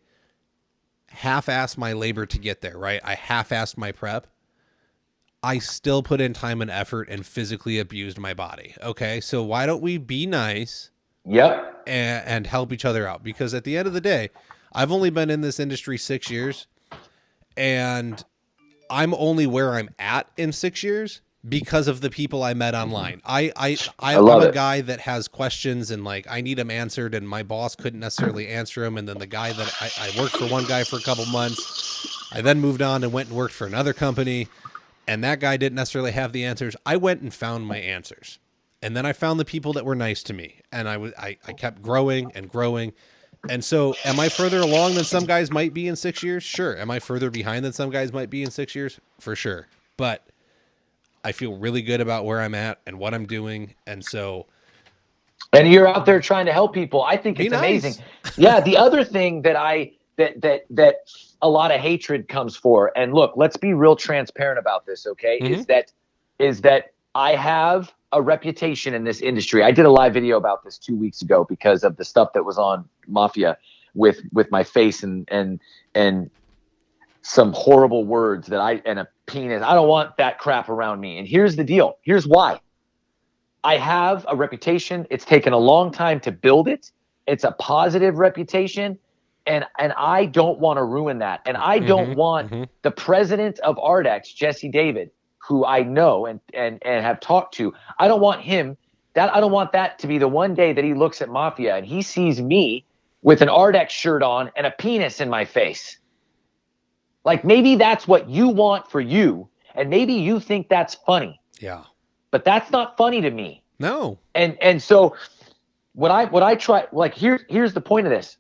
half-ass my labor to get there, right? I half-assed my prep. I still put in time and effort and physically abused my body. Okay. So why don't we be nice? Yep. And help each other out? Because at the end of the day, I've only been in this industry 6 years. And I'm only where I'm at in 6 years because of the people I met online. I'm a guy that has questions and like I need them answered, and my boss couldn't necessarily answer them. And then the guy that I worked for one guy for a couple months, I then moved on and went and worked for another company, and that guy didn't necessarily have the answers. I went and found my answers, and then I found the people that were nice to me, and I kept growing and growing. And so am I further along than some guys might be in 6 years? Sure. Am I further behind than some guys might be in 6 years? For sure. But I feel really good about where I'm at and what I'm doing. And so. And you're out there trying to help people. I think it's amazing. Yeah. The other thing that that a lot of hatred comes for, and look, let's be real transparent about this. Okay. Mm-hmm. Is that I have a reputation in this industry. I did a live video about this 2 weeks ago because of the stuff that was on Mafia with my face and some horrible words and a penis. I don't want that crap around me. And here's the deal. Here's why. I have a reputation. It's taken a long time to build it. It's a positive reputation. And I don't want to ruin that. And I don't want the president of Ardex, Jesse David, who I know and have talked to, I don't want that to be the one day that he looks at Mafia and he sees me with an Ardex shirt on and a penis in my face. Like, maybe that's what you want for you, and maybe you think that's funny. Yeah. But that's not funny to me. No. And so what I try, like, here's the point of this.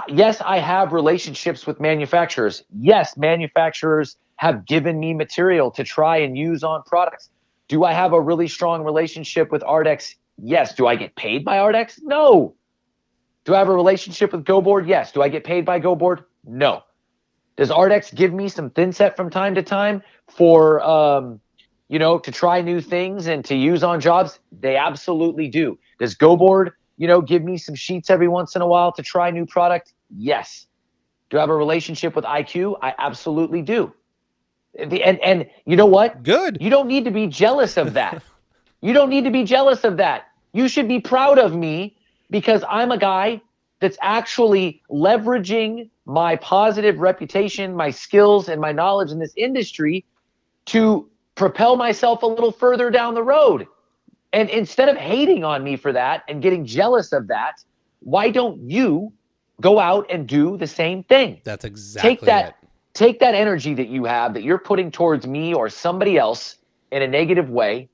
Yes, I have relationships with manufacturers. Yes, manufacturers have given me material to try and use on products. Do I have a really strong relationship with Ardex? Yes. Do I get paid by Ardex? No. Do I have a relationship with GoBoard? Yes. Do I get paid by GoBoard? No. Does Ardex give me some thin set from time to time for, to try new things and to use on jobs? They absolutely do. Does GoBoard, give me some sheets every once in a while to try new product? Yes. Do I have a relationship with IQ? I absolutely do. And you know what? Good. You don't need to be jealous of that. You don't need to be jealous of that. You should be proud of me because I'm a guy that's actually leveraging my positive reputation, my skills, and my knowledge in this industry to propel myself a little further down the road. And instead of hating on me for that and getting jealous of that, why don't you go out and do the same thing? That's exactly Take that energy that you have that you're putting towards me or somebody else in a negative way,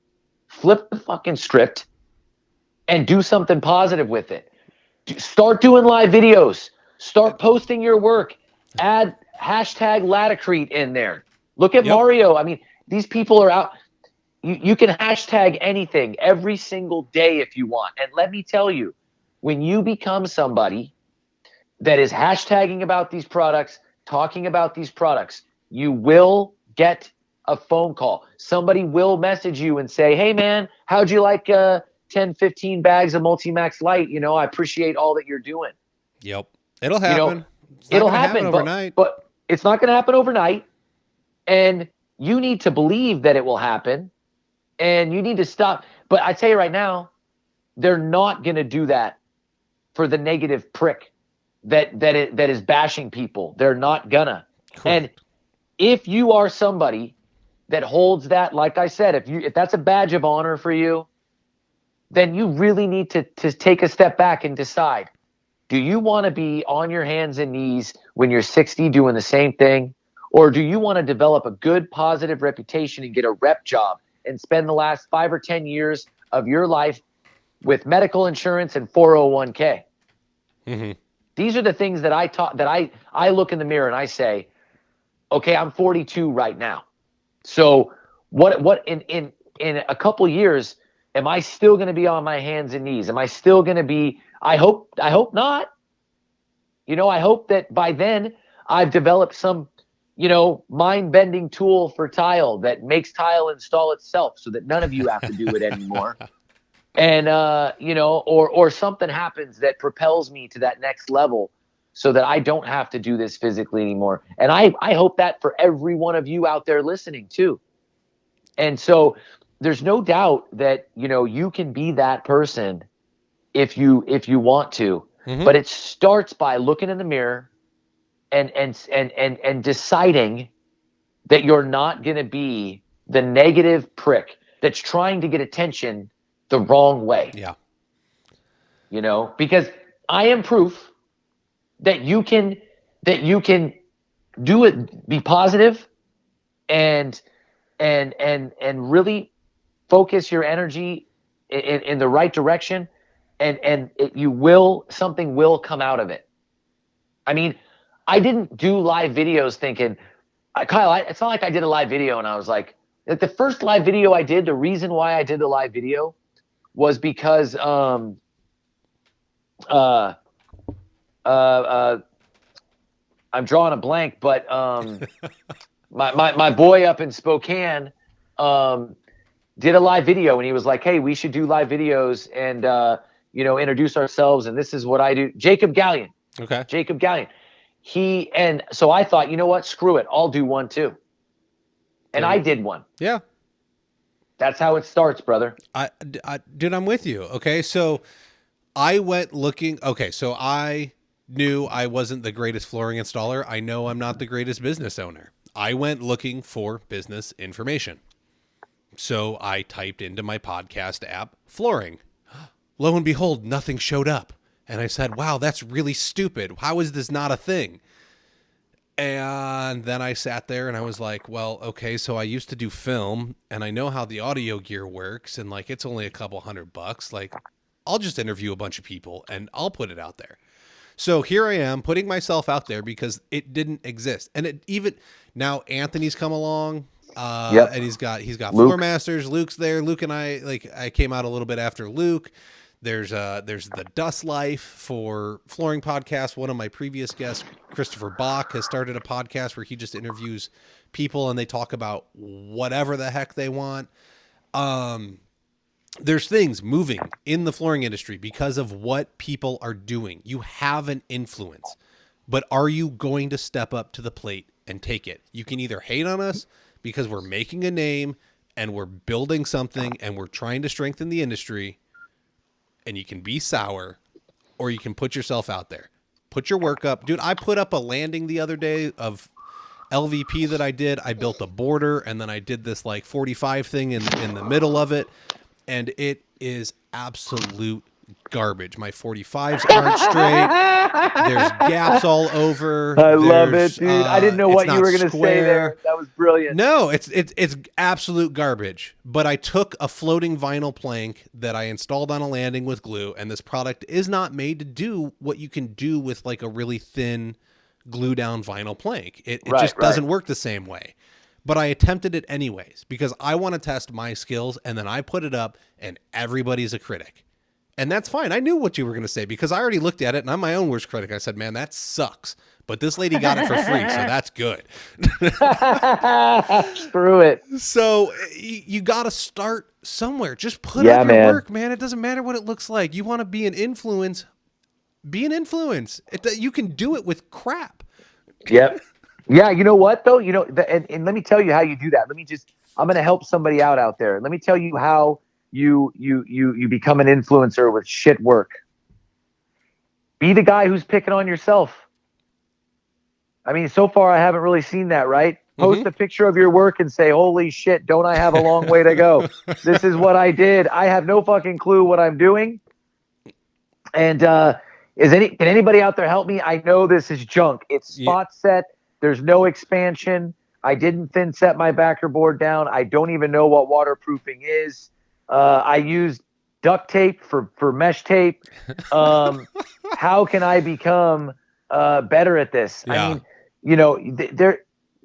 flip the fucking script, and do something positive with it. Start doing live videos. Start posting your work. Add hashtag Latacrete in there. Look at Mario. I mean, these people are out. You can hashtag anything every single day if you want. And let me tell you, when you become somebody that is hashtagging about these products, talking about these products, you will get a phone call. Somebody will message you and say, hey, man, how'd you like 10, 15 bags of Multimax Light? I appreciate all that you're doing. Yep. It'll happen. It'll happen overnight. But it's not going to happen overnight. And you need to believe that it will happen. And you need to stop. But I tell you right now, they're not going to do that for the negative prick that is bashing people. They're not gonna. Correct. And if you are somebody that holds that, like I said, if that's a badge of honor for you, then you really need to take a step back and decide, do you want to be on your hands and knees when you're 60 doing the same thing? Or do you want to develop a good, positive reputation and get a rep job and spend the last 5 or 10 years of your life with medical insurance and 401k? Mm-hmm. These are the things that I look in the mirror and I say, okay, I'm 42 right now. So what in a couple years, am I still going to be on my hands and knees? Am I still going to be, I hope not. I hope that by then I've developed some, mind-bending tool for tile that makes tile install itself so that none of you have to do it anymore. And, or something happens that propels me to that next level so that I don't have to do this physically anymore. And I hope that for every one of you out there listening too. And so there's no doubt that, you can be that person if you want to, but it starts by looking in the mirror and deciding that you're not going to be the negative prick that's trying to get attention the wrong way. Yeah. Because I am proof that you can do it, be positive and really focus your energy in the right direction and something will come out of it. I mean, I didn't do live videos thinking, Kyle, it's not like I did a live video and I was like the first live video I did, the reason why I did the live video was because I'm drawing a blank, but my boy up in Spokane did a live video and he was like, hey, we should do live videos and introduce ourselves, and this is what I do. Jacob Gallion. Okay. Jacob Gallion. So I thought, you know what? Screw it. I'll do one too. And I did one. Yeah. That's how it starts, brother. Dude, I'm with you. Okay. So I went looking. Okay. So I knew I wasn't the greatest flooring installer, I know I'm not the greatest business owner. I went looking for business information. So I typed into my podcast app, flooring. Lo and behold, nothing showed up. And I said, wow, that's really stupid. How is this not a thing? And then I sat there and I was like, well, okay, so I used to do film and I know how the audio gear works. And like, it's only a couple $100. Like, I'll just interview a bunch of people and I'll put it out there. So here I am putting myself out there because it didn't exist. And it even now Anthony's come along. And he's got Floor Masters. Luke's there. Luke and I came out a little bit after Luke. There's the Dust Life for Flooring Podcast. One of my previous guests, Christopher Bach, has started a podcast where he just interviews people and they talk about whatever the heck they want. There's things moving in the flooring industry because of what people are doing. You have an influence, but are you going to step up to the plate and take it? You can either hate on us because we're making a name and we're building something and we're trying to strengthen the industry, and you can be sour, or you can put yourself out there. Put your work up. Dude, I put up a landing the other day of LVP that I did. I built a border, and then I did this like 45 thing in the middle of it, and it is absolute garbage. My 45s aren't straight. There's gaps all over. I love it, dude. I didn't know what you were going to say there. That was brilliant. No, it's absolute garbage. But I took a floating vinyl plank that I installed on a landing with glue, and this product is not made to do what you can do with like a really thin glue down vinyl plank. It just doesn't work the same way. But I attempted it anyways because I want to test my skills, and then I put it up and everybody's a critic. And that's fine. I knew what you were going to say because I already looked at it and I'm my own worst critic. I said, man, that sucks. But this lady got it for free, so that's good. Screw it. So you got to start somewhere. Just put up your work, man. It doesn't matter what it looks like. You want to be an influence. Be an influence. You can do it with crap. Yep. Yeah, you know what, though? You know, and let me tell you how you do that. I'm going to help somebody out there. Let me tell you how you become an influencer with shit work. Be the guy who's picking on yourself. I mean, so far I haven't really seen that, right? Post a picture of your work and say, holy shit, don't I have a long way to go? This is what I did. I have no fucking clue what I'm doing. And can anybody out there help me? I know this is junk. It's spot set. There's no expansion. I didn't thin set my backer board down. I don't even know what waterproofing is. I used duct tape for mesh tape. How can I become better at this? Yeah. I mean, you know,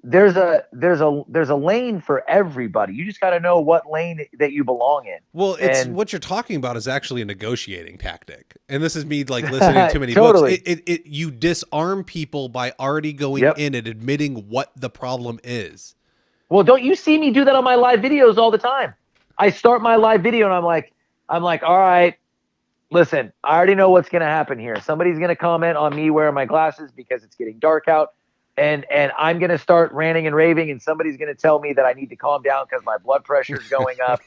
there's a lane for everybody. You just got to know what lane that you belong in. Well, what you're talking about is actually a negotiating tactic. And this is me like listening to too many books. You disarm people by already going in and admitting what the problem is. Well, don't you see me do that on my live videos all the time? I start my live video and I'm like, all right, listen, I already know what's going to happen here. Somebody's going to comment on me wearing my glasses because it's getting dark out. And I'm going to start ranting and raving, and somebody's going to tell me that I need to calm down because my blood pressure is going up.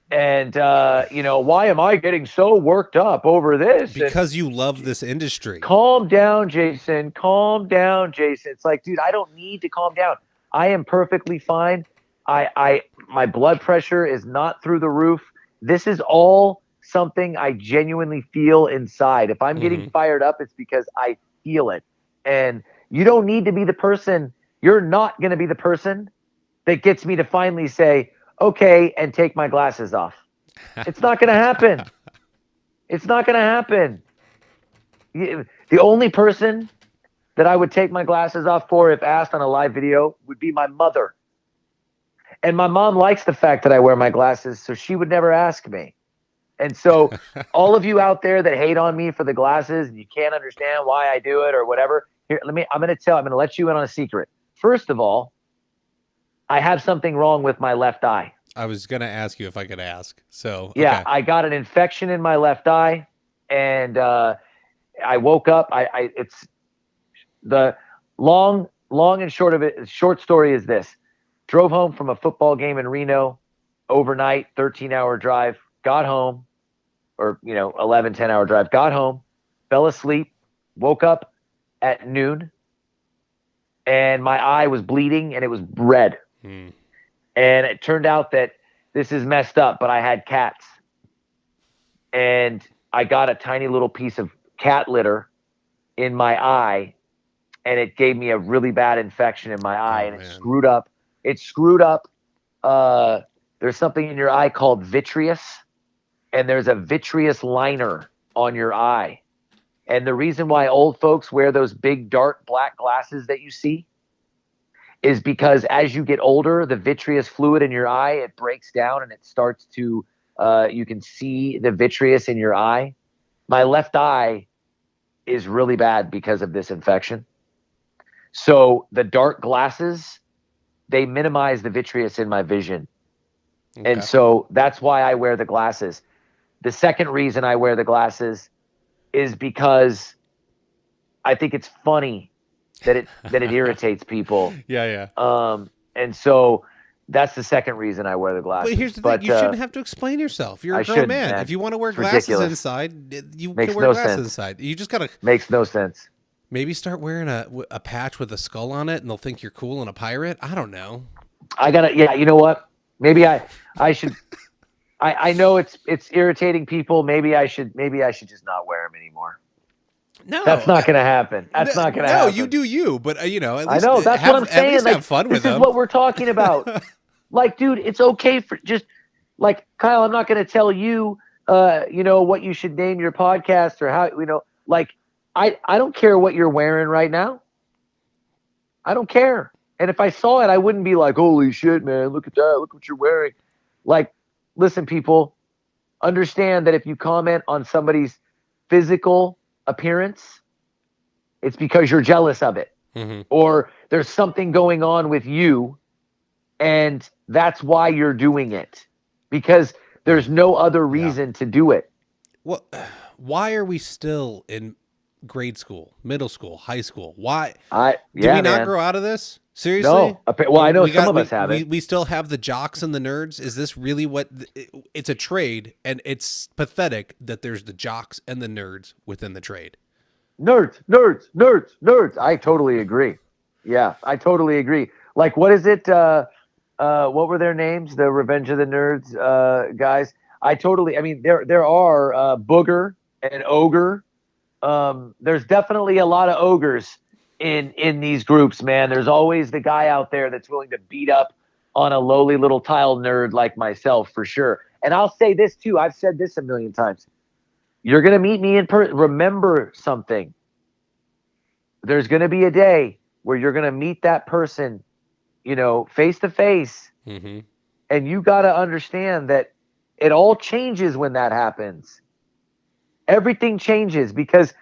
And, why am I getting so worked up over this? Because you love this industry. Calm down, Jason. Calm down, Jason. It's like, dude, I don't need to calm down. I am perfectly fine. My blood pressure is not through the roof. This is all something I genuinely feel inside. If I'm getting fired up, it's because I feel it. And you don't need to be the person. You're not going to be the person that gets me to finally say, okay, and take my glasses off. It's not going to happen. It's not going to happen. The only person that I would take my glasses off for, if asked on a live video, would be my mother. And my mom likes the fact that I wear my glasses, so she would never ask me. And so all of you out there that hate on me for the glasses and you can't understand why I do it or whatever, here, I'm going to let you in on a secret. First of all, I have something wrong with my left eye. I was going to ask you if I could ask. So, yeah, I got an infection in my left eye, and I woke up. It's the long and short of it. Short story is this: drove home from a football game in Reno overnight, 13-hour drive. Got home, or 11, 10-hour drive. Got home, fell asleep, woke up at noon, and my eye was bleeding and it was red. Hmm. And it turned out that this is messed up, but I had cats. And I got a tiny little piece of cat litter in my eye, and it gave me a really bad infection in my eye, Oh, and it man. screwed up. It screwed up. There's something in your eye called vitreous, and there's a vitreous liner on your eye. And the reason why old folks wear those big dark black glasses that you see is because as you get older, the vitreous fluid in your eye, it breaks down and it starts to, you can see the vitreous in your eye. My left eye is really bad because of this infection. So the dark glasses, they minimize the vitreous in my vision. Okay. And so that's why I wear the glasses. The second reason I wear the glasses is because I think it's funny that it irritates people. Yeah. And so that's the second reason I wear the glasses. But here's the thing: you shouldn't have to explain yourself. You're a grown man. Man. If you want to wear It's glasses ridiculous. inside, you Makes can wear no glasses sense. inside. You just gotta Makes no sense. maybe start wearing a patch with a skull on it, and they'll think you're cool and a pirate. I don't know. Yeah, you know what? Maybe I should. I know it's irritating people. Maybe I should just not wear them anymore. No, That's not going to happen. That's not going to happen. No, you do you, but you know, at I least know. That's what I'm saying. At least Like, have fun with this them. is what we're talking about. Like, dude, it's okay for just like Kyle. I'm not going to tell you, what you should name your podcast or how, like, I don't care what you're wearing right now. I don't care. And if I saw it, I wouldn't be like, holy shit, man, look at that. Look what you're wearing. Like, listen, people, understand that if you comment on somebody's physical appearance, it's because you're jealous of it. Mm-hmm. Or there's something going on with you, and that's why you're doing it. Because there's no other reason to do it. Well, why are we still in grade school, middle school, high school? Why? Did we not grow out of this? Seriously? No. Well, I know some of us have it. We still have the jocks and the nerds. Is this really what? It's a trade, and it's pathetic that there's the jocks and the nerds within the trade. Nerds. I totally agree. Yeah, I totally agree. Like, what is it? What were their names? The Revenge of the Nerds guys. I mean, there are Booger and Ogre. There's definitely a lot of ogres in these groups, man. There's always the guy out there that's willing to beat up on a lowly little tile nerd like myself, for sure. And I'll say this too. I've said this a million times. You're going to meet me in person. Remember something. There's going to be a day where you're going to meet that person, face to face. Mm-hmm. And you got to understand that it all changes when that happens. Everything changes because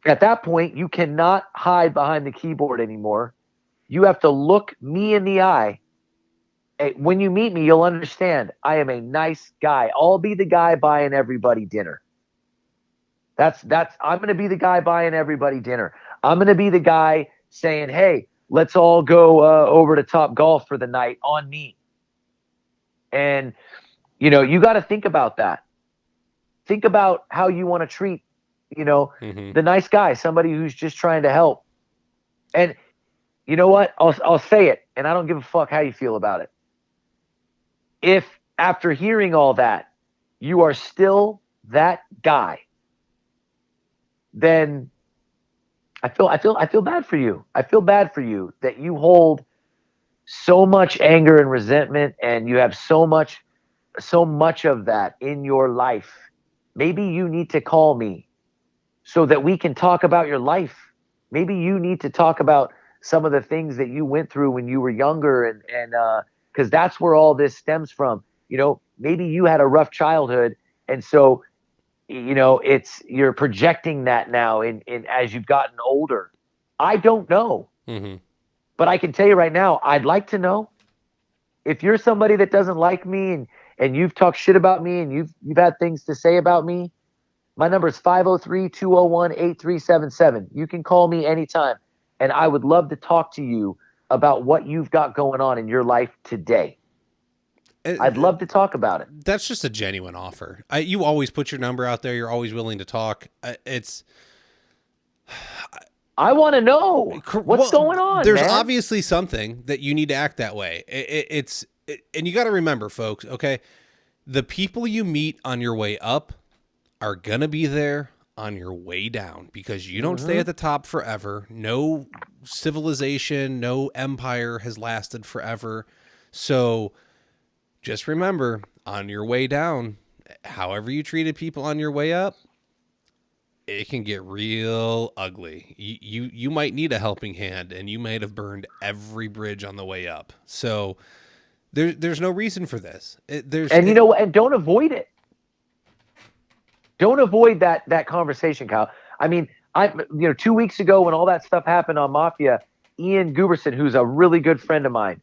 at that point, you cannot hide behind the keyboard anymore. You have to look me in the eye. When you meet me, you'll understand I am a nice guy. I'll be the guy buying everybody dinner. I'm going to be the guy buying everybody dinner. I'm going to be the guy saying, hey, let's all go over to Top Golf for the night on me. And, you got to think about that. Think about how you want to treat, the nice guy, somebody who's just trying to help. And you know what? I'll say it, and I don't give a fuck how you feel about it. If after hearing all that, you are still that guy, then I feel bad for you. I feel bad for you that you hold so much anger and resentment, and you have so much of that in your life. Maybe you need to call me so that we can talk about your life. Maybe you need to talk about some of the things that you went through when you were younger, and because that's where all this stems from. Maybe you had a rough childhood, and so you're projecting that now in as you've gotten older. I don't know. Mm-hmm. But I can tell you right now, I'd like to know. If you're somebody that doesn't like me and you've talked shit about me and you've had things to say about me, my number is 503-201-8377. You can call me anytime, and I would love to talk to you about what you've got going on in your life today. I'd love to talk about it. That's just a genuine offer. You always put your number out there. You're always willing to talk. I want to know what's going on, there's man. obviously something that you need to act that way. And you got to remember, folks, okay? The people you meet on your way up are going to be there on your way down because you don't stay at the top forever. No civilization, no empire has lasted forever. So just remember, on your way down, however you treated people on your way up, it can get real ugly. You might need a helping hand, and you might have burned every bridge on the way up. So there's no reason for this. You know what? And don't avoid it. Don't avoid that conversation, Kyle. I mean, 2 weeks ago when all that stuff happened on Mafia, Ian Guberson, who's a really good friend of mine,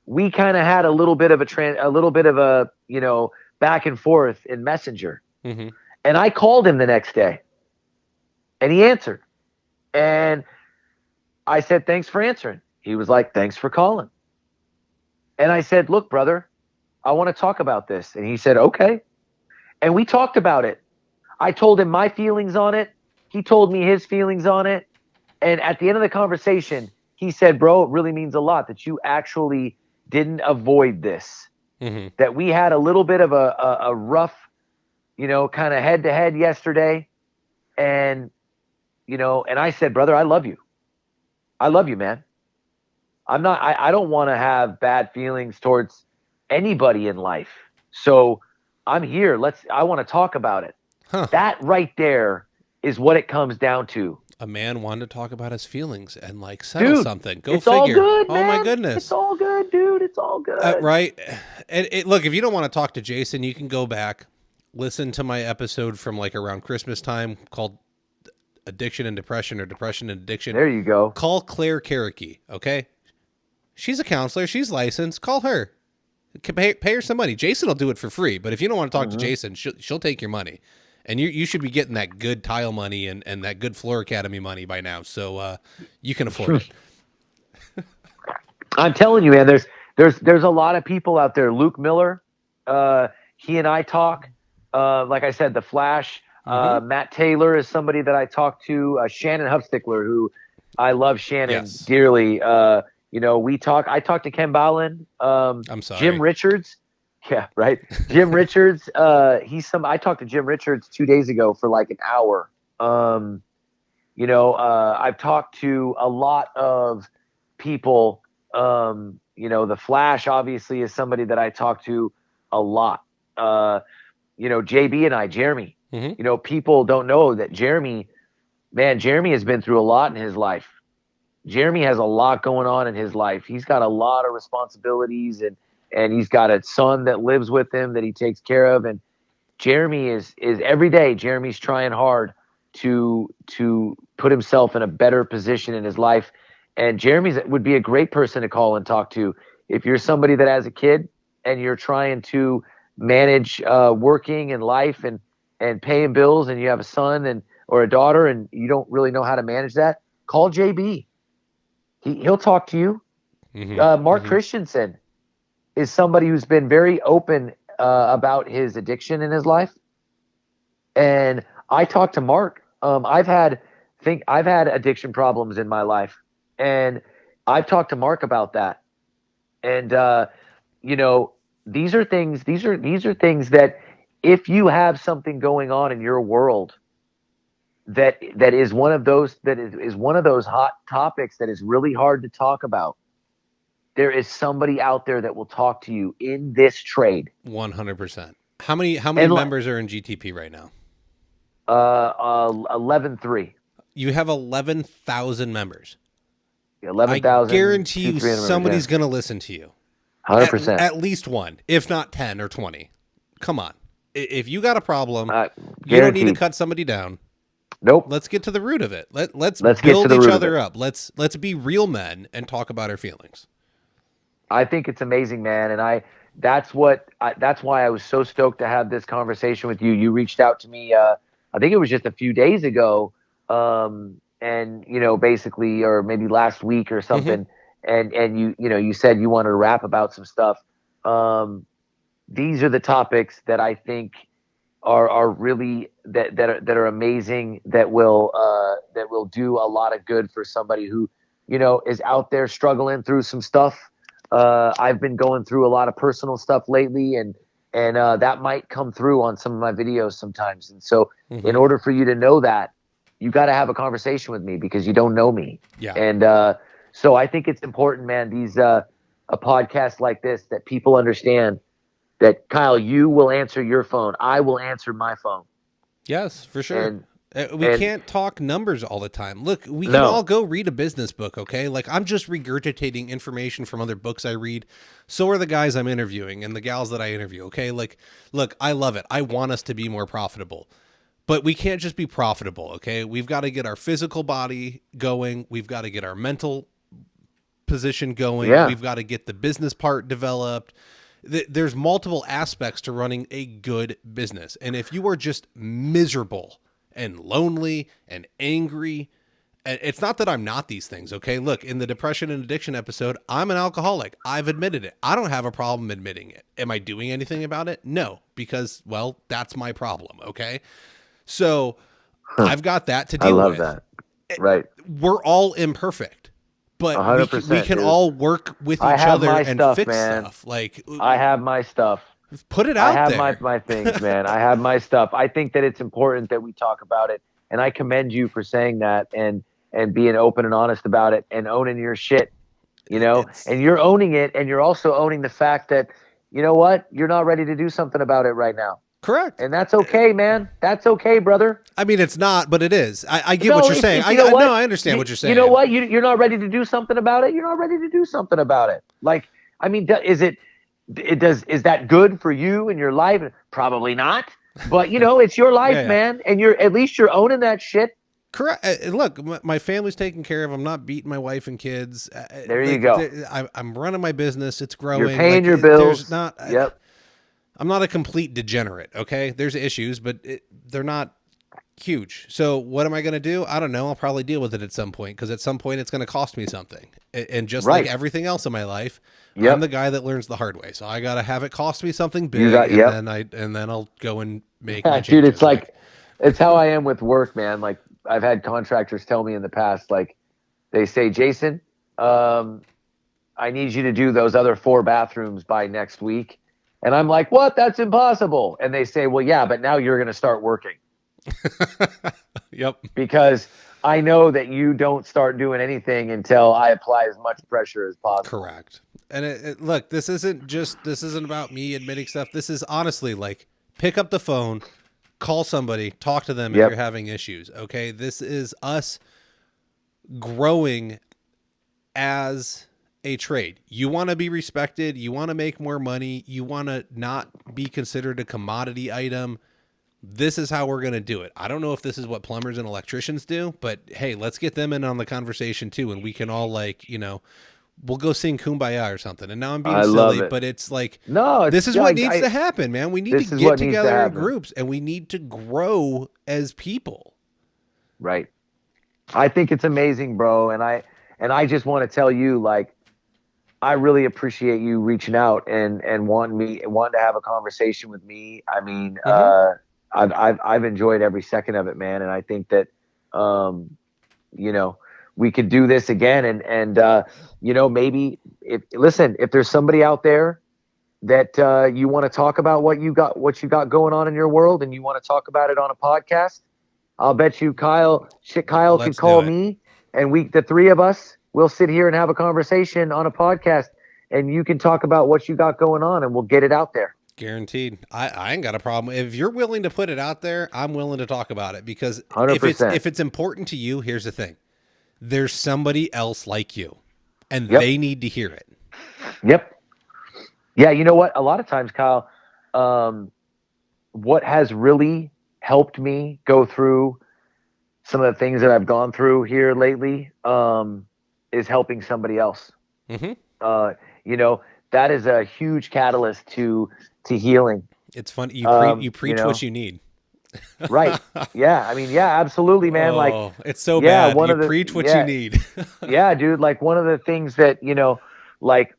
we kind of had a little bit of a back and forth in Messenger, and I called him the next day. And he answered. And I said, thanks for answering. He was like, thanks for calling. And I said, look, brother, I want to talk about this. And he said, okay. And we talked about it. I told him my feelings on it. He told me his feelings on it. And at the end of the conversation, he said, bro, it really means a lot that you actually didn't avoid this. That we had a little bit of a rough, kind of head to head yesterday. And and I said, brother, I love you. I love you, man. I don't want to have bad feelings towards anybody in life. So I'm here. I want to talk about it. That right there is what it comes down to. A man wanted to talk about his feelings and settle something. Go it's figure. All good, oh man. My goodness. It's all good, dude. It's all good. Right. And look, if you don't want to talk to Jason, you can go back, listen to my episode from around Christmas time called Addiction and Depression, or Depression and Addiction. There you go. Call Claire Carrickey, okay? She's a counselor. She's licensed. Call her. Pay her some money. Jason will do it for free, but if you don't want to talk to Jason, she'll take your money. And you should be getting that good tile money and that good Floor Academy money by now, so you can afford it. I'm telling you, man, there's a lot of people out there. Luke Miller, he and I talk. Like I said, The Flash. Matt Taylor is somebody that I talk to. Shannon Hufstickler, who I love Shannon dearly. We talk. I talk to Ken Bowland. I'm sorry. Jim Richards. Yeah, right. Jim Richards. I talked to Jim Richards 2 days ago for an hour. I've talked to a lot of people. The Flash obviously is somebody that I talk to a lot. JB and I, Jeremy. People don't know that Jeremy has been through a lot in his life. Jeremy has a lot going on in his life. He's got a lot of responsibilities and he's got a son that lives with him that he takes care of. And Jeremy is every day, Jeremy's trying hard to put himself in a better position in his life. And Jeremy would be a great person to call and talk to. If you're somebody that has a kid and you're trying to manage working and life and paying bills, and you have a son or a daughter and you don't really know how to manage that, call JB. He'll talk to you. Mark Christensen is somebody who's been very open about his addiction in his life. And I talked to Mark. I've had addiction problems in my life, and I've talked to Mark about that. And these are things that, if you have something going on in your world that is one of those hot topics that is really hard to talk about, there is somebody out there that will talk to you in this trade. 100%. How many members are in GTP right now? 11,300. You have 11,000 members. 11,000. I guarantee you somebody's going to listen to you. 100%. At least one, if not 10 or 20. Come on. If you got a problem, you don't need to cut somebody down. Nope. Let's get to the root of it. Let's build each other up. Let's be real men and talk about our feelings. I think it's amazing, man. And that's why I was so stoked to have this conversation with you. You reached out to me, I think it was just a few days ago. And basically, or maybe last week or something. And you said you wanted to rap about some stuff. These are the topics that I think are really that are amazing, that will do a lot of good for somebody who, is out there struggling through some stuff. I've been going through a lot of personal stuff lately, and that might come through on some of my videos sometimes. And so in order for you to know that, you got to have a conversation with me, because you don't know me. Yeah. And so I think it's important, man, a podcast like this, that people understand that, Kyle, you will answer your phone. I will answer my phone. Yes, for sure. And we can't talk numbers all the time. Look, we can No. all go read a business book, okay? Like, I'm just regurgitating information from other books I read. So are the guys I'm interviewing and the gals that I interview, okay? Like, look, I love it. I want us to be more profitable. But we can't just be profitable, okay? We've got to get our physical body going. We've got to get our mental position going. Yeah. We've got to get the business part developed. There's multiple aspects to running a good business. And if you are just miserable and lonely and angry, and it's not that I'm not these things, okay? Look, in the depression and addiction episode, I'm an alcoholic. I've admitted it. I don't have a problem admitting it. Am I doing anything about it? No, because, well, that's my problem, okay? So I've got that to deal with. I love that. Right. We're all imperfect, but 100%, we can dude. all work with I each have other my and stuff, fix man. stuff. Like, I have my stuff. put it out I have there. my things, man. I have my stuff. I think that it's important that we talk about it, and I commend you for saying that, and being open and honest about it, and owning your shit, and you're owning it, and you're also owning the fact that, you know what, you're not ready to do something about it right now. Correct. And that's okay, man. That's okay, brother. I mean, it's not, but it is. I get what you're saying. I understand what you're saying. You know what? You're not ready to do something about it. You're not ready to do something about it. Like, I mean, is that good for you in your life? Probably not. But it's your life, Yeah. man. And at least you're owning that shit. Correct. Look, my family's taken care of. I'm not beating my wife and kids. There you go. I'm running my business. It's growing. You're paying your bills. Yep. I'm not a complete degenerate, okay? There's issues, but they're not huge. So what am I going to do? I don't know. I'll probably deal with it at some point, because at some point it's going to cost me something. And just like everything else in my life, I'm the guy that learns the hard way. So I got to have it cost me something big, and then I'll go and make my changes. Dude, it's like it's how I am with work, man. Like, I've had contractors tell me in the past, like, they say, Jason, I need you to do those other 4 bathrooms by next week. And I'm like, what? That's impossible. And they say, well, yeah, but now you're going to start working. Yep. Because I know that you don't start doing anything until I apply as much pressure as possible. Correct. And look, this isn't about me admitting stuff. This is honestly, like, pick up the phone, call somebody, talk to them if you're having issues. Okay. This is us growing as a trade. You want to be respected. You want to make more money. You want to not be considered a commodity item. This is how we're going to do it. I don't know if this is what plumbers and electricians do, but hey, let's get them in on the conversation too. And we can all, like, we'll go sing Kumbaya or something. And now I'm being silly, but it's like, no, this is what needs to happen, man. We need to get together in groups, and we need to grow as people. Right. I think it's amazing, bro. And I just want to tell you, like, I really appreciate you reaching out and wanting to have a conversation with me. I mean, I've enjoyed every second of it, man. And I think that, we could do this again. And maybe if there's somebody out there that you want to talk about what you got going on in your world, and you want to talk about it on a podcast, I'll bet you Kyle can call me, and the 3 of us, we'll sit here and have a conversation on a podcast, and you can talk about what you got going on, and we'll get it out there. Guaranteed. I ain't got a problem. If you're willing to put it out there, I'm willing to talk about it, because 100%. if it's important to you, here's the thing. There's somebody else like you, and they need to hear it. Yep. Yeah. You know what? A lot of times, Kyle, what has really helped me go through some of the things that I've gone through here lately, is helping somebody else. That is a huge catalyst to healing. It's fun. You preach what you need. Right. Yeah. I mean, yeah, absolutely, man. Oh, it's so bad. You preach what you need. Yeah, dude. Like, one of the things that, like,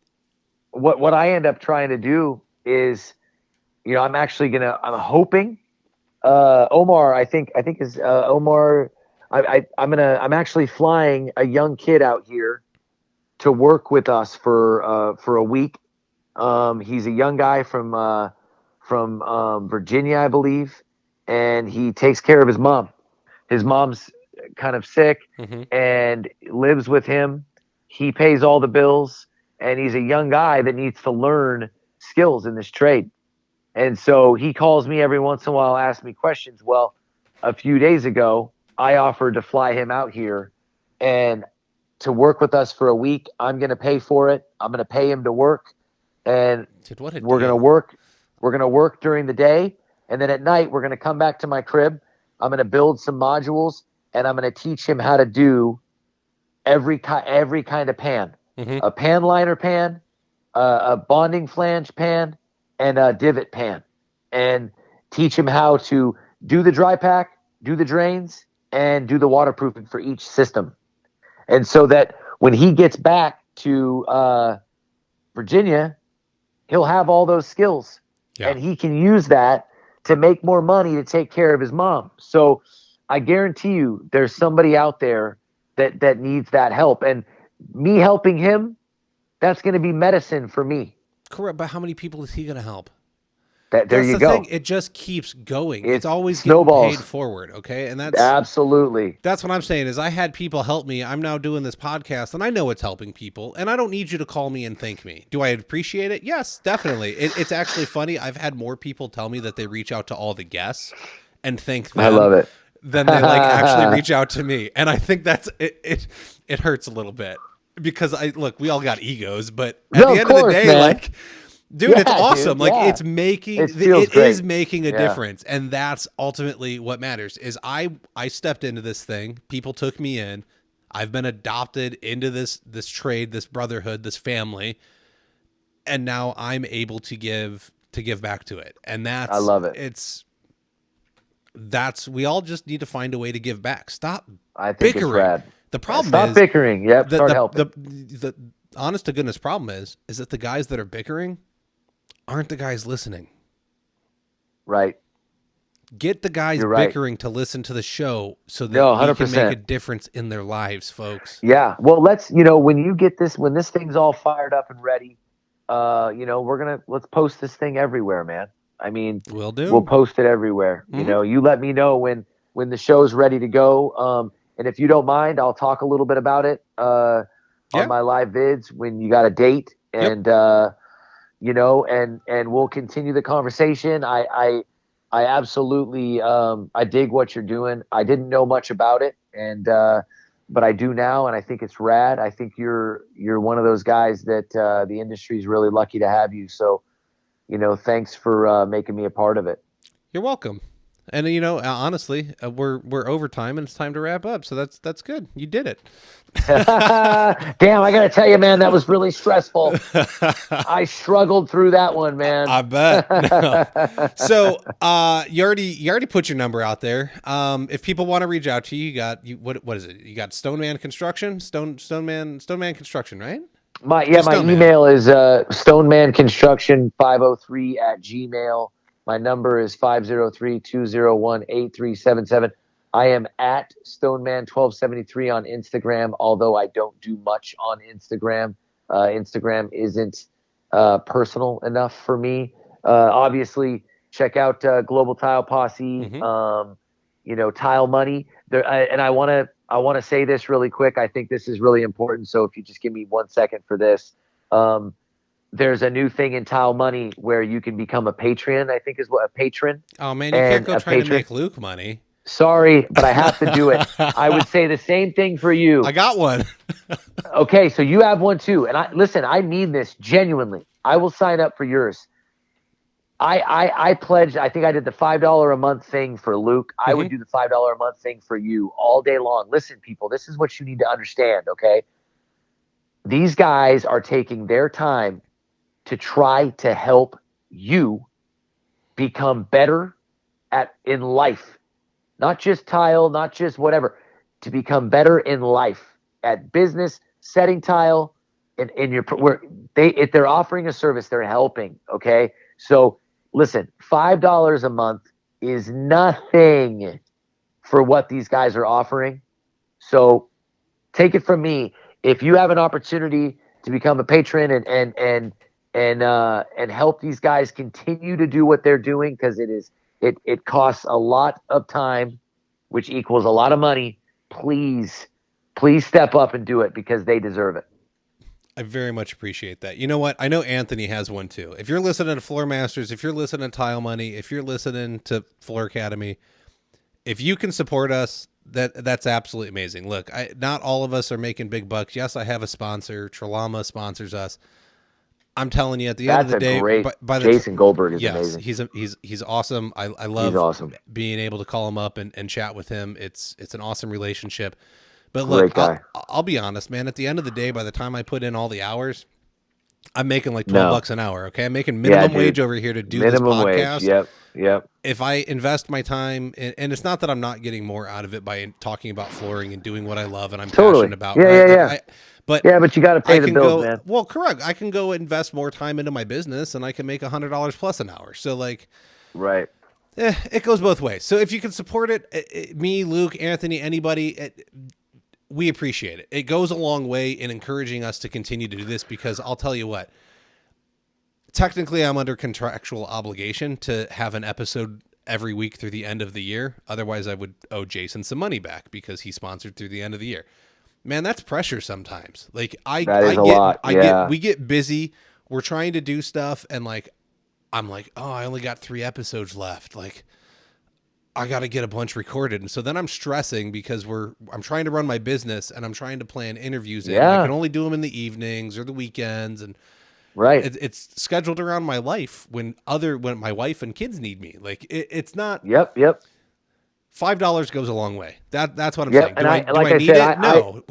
what I end up trying to do is, I'm hoping Omar, I think is Omar. I'm actually flying a young kid out here to work with us for a week. He's a young guy from Virginia, I believe, and he takes care of his mom. His mom's kind of sick Mm-hmm. and lives with him. He pays all the bills, and he's a young guy that needs to learn skills in this trade. And so he calls me every once in a while, asks me questions. Well, a few days ago, I offered to fly him out here and to work with us for a week. I'm going to pay for it. I'm going to pay him to work, and Dude, what a we're going to deal. work. We're going to work during the day, and then at night we're going to come back to my crib. I'm going to build some modules, and I'm going to teach him how to do every kind of pan, Mm-hmm. a pan liner pan, a bonding flange pan, and a divot pan, and teach him how to do the dry pack, do the drains, and do the waterproofing for each system. And so that when he gets back to Virginia, he'll have all those skills, Yeah. and he can use that to make more money to take care of his mom. So I guarantee you there's somebody out there that needs that help. And me helping him, that's going to be medicine for me. Correct. But how many people is he going to help? There That's you the go. thing. It just keeps going. It's It's always getting paid snowballs. forward. Okay. And Absolutely. that's what I'm saying is I had people help me. I'm now doing this podcast and I know it's helping people and I don't need you to call me and thank me. Do I appreciate it? Yes, definitely. It's actually funny. I've had more people tell me that they reach out to all the guests and thank I them love it. than they like actually reach out to me. And I think that's it hurts a little bit because we all got egos, but at No, the of end of the course, day, man. like, dude, it's Yeah, awesome. dude, Like yeah. it's making It feels it is great. making a Yeah. difference, and that's ultimately what matters. Is I stepped into this thing. People took me in. I've been adopted into this trade, this brotherhood, this family, and now I'm able to give back to it. And I love it. that's we all just need to find a way to give back. Stop I think it's bickering. rad. The problem Stop is bickering. Yep. Start helping. the honest to goodness problem is that the guys that are bickering aren't the guys listening. Right. Get the guys You're right. bickering to listen to the show so that No, we can make 100%. a difference in their lives, folks. Yeah. Well, when this thing's all fired up and ready, let's post this thing everywhere, man. I mean, Will do. we'll post it everywhere. Mhm. You let me know when the show's ready to go. And if you don't mind, I'll talk a little bit about it Yeah. on my live vids when you got a date, Yep. and and we'll continue the conversation. I absolutely I dig what you're doing. I didn't know much about it, and but I do now, and I think it's rad. I think you're one of those guys that the industry's really lucky to have you. So, thanks for making me a part of it. You're welcome. And honestly, we're overtime and it's time to wrap up. So that's good. You did it. Damn, I gotta tell you, man, that was really stressful. I struggled through that one, man. I bet. No. So, you already put your number out there. If people want to reach out to you, what is it? You got Stoneman Construction, Stoneman Construction, right? My Stoneman. email is stonemanconstruction503@gmail. My number is 503-201-8377. I am at Stoneman1273 on Instagram, although I don't do much on Instagram. Instagram isn't personal enough for me. Obviously, check out Global Tile Posse, Tile Money. And I want to say this really quick. I think this is really important. So if you just give me 1 second for this. There's a new thing in Tile Money where you can become a patron, I think is what a patron. Oh man, you can't go trying to make Luke money. Sorry, but I have to do it. I would say the same thing for you. I got one. Okay, so you have one too. And I mean this genuinely. I will sign up for yours. I pledged, I think I did the $5 a month thing for Luke. I would do the $5 a month thing for you all day long. Listen, people, this is what you need to understand, okay? These guys are taking their time to try to help you become better in life, not just tile, not just whatever, to become better in life at business, setting tile, if they're offering a service, they're helping. Okay, so listen, $5 a month is nothing for what these guys are offering. So take it from me. If you have an opportunity to become a patron and help these guys continue to do what they're doing, because it costs a lot of time, which equals a lot of money. Please step up and do it, because they deserve it. I very much appreciate that. You know what? I know Anthony has one too. If you're listening to Floor Masters, if you're listening to Tile Money, if you're listening to Floor Academy, if you can support us, that's absolutely amazing. Look, not all of us are making big bucks. Yes, I have a sponsor. Tralama sponsors us. I'm telling you, at the end of the day, by Jason Goldberg is amazing. He's awesome. I love being able to call him up and chat with him. It's an awesome relationship. But look, I'll be honest, man. At the end of the day, by the time I put in all the hours, I'm making like $12 an hour. Okay, I'm making minimum wage over here to do this podcast. Wage. Yep. If I invest my time, and it's not that I'm not getting more out of it by talking about flooring and doing what I love and I'm passionate about. But you got to pay the bills, man. Well, correct. I can go invest more time into my business, and I can make $100 plus an hour. So, like, right. It goes both ways. So if you can support it, me, Luke, Anthony, anybody, we appreciate it. It goes a long way in encouraging us to continue to do this, because I'll tell you what, technically I'm under contractual obligation to have an episode every week through the end of the year. Otherwise I would owe Jason some money back because he sponsored through the end of the year. Man, that's pressure sometimes. Like we get busy. We're trying to do stuff. And like, I'm like, oh, I only got 3 episodes left. Like, I got to get a bunch recorded. And so then I'm stressing because I'm trying to run my business and I'm trying to plan interviews. I can only do them in the evenings or the weekends. And it's scheduled around my life when my wife and kids need me. Like it's not. Yep. $5 goes a long way. That's what I'm saying. And do I need it? No.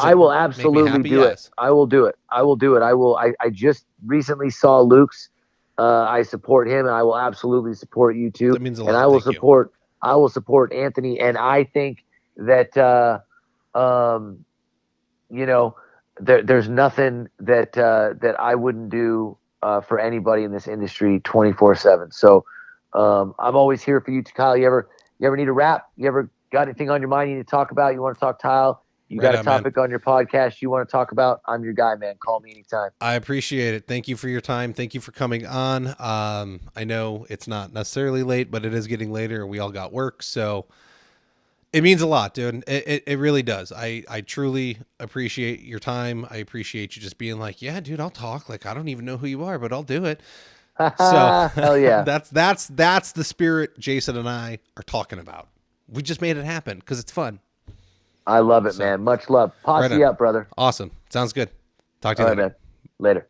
I will absolutely do it. I will do it. I just recently saw Luke's. I support him, and I will absolutely support you too. That means a lot. And I will support Anthony. And I think that, there's nothing that I wouldn't do for anybody in this industry 24/7. So I'm always here for you, Kyle. You ever need a rap? You ever got anything on your mind you need to talk about? You want to talk tile? You got a topic on your podcast you want to talk about? I'm your guy, man. Call me anytime. I appreciate it. Thank you for your time. Thank you for coming on. I know it's not necessarily late, but it is getting later. We all got work, so it means a lot, dude. It really does. I truly appreciate your time. I appreciate you just being like, yeah, dude, I'll talk. Like, I don't even know who you are, but I'll do it. So hell yeah. that's the spirit Jason and I are talking about. We just made it happen because it's fun. I love it, man. Much love. Posse up, brother. Awesome. Sounds good. Talk to you later. Man. Later.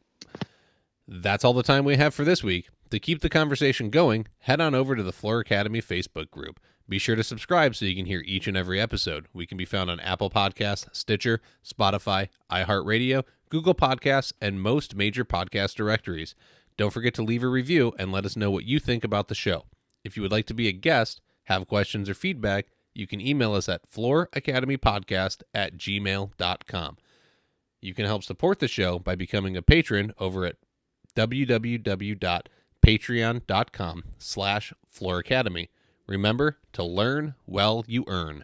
That's all the time we have for this week. To keep the conversation going, head on over to the Floor Academy Facebook group. Be sure to subscribe so you can hear each and every episode. We can be found on Apple Podcasts, Stitcher, Spotify, iHeartRadio, Google Podcasts, and most major podcast directories. Don't forget to leave a review and let us know what you think about the show. If you would like to be a guest, have questions or feedback, you can email us at flooracademypodcast@gmail.com. You can help support the show by becoming a patron over at www.patreon.com/flooracademy. Remember to learn while you earn.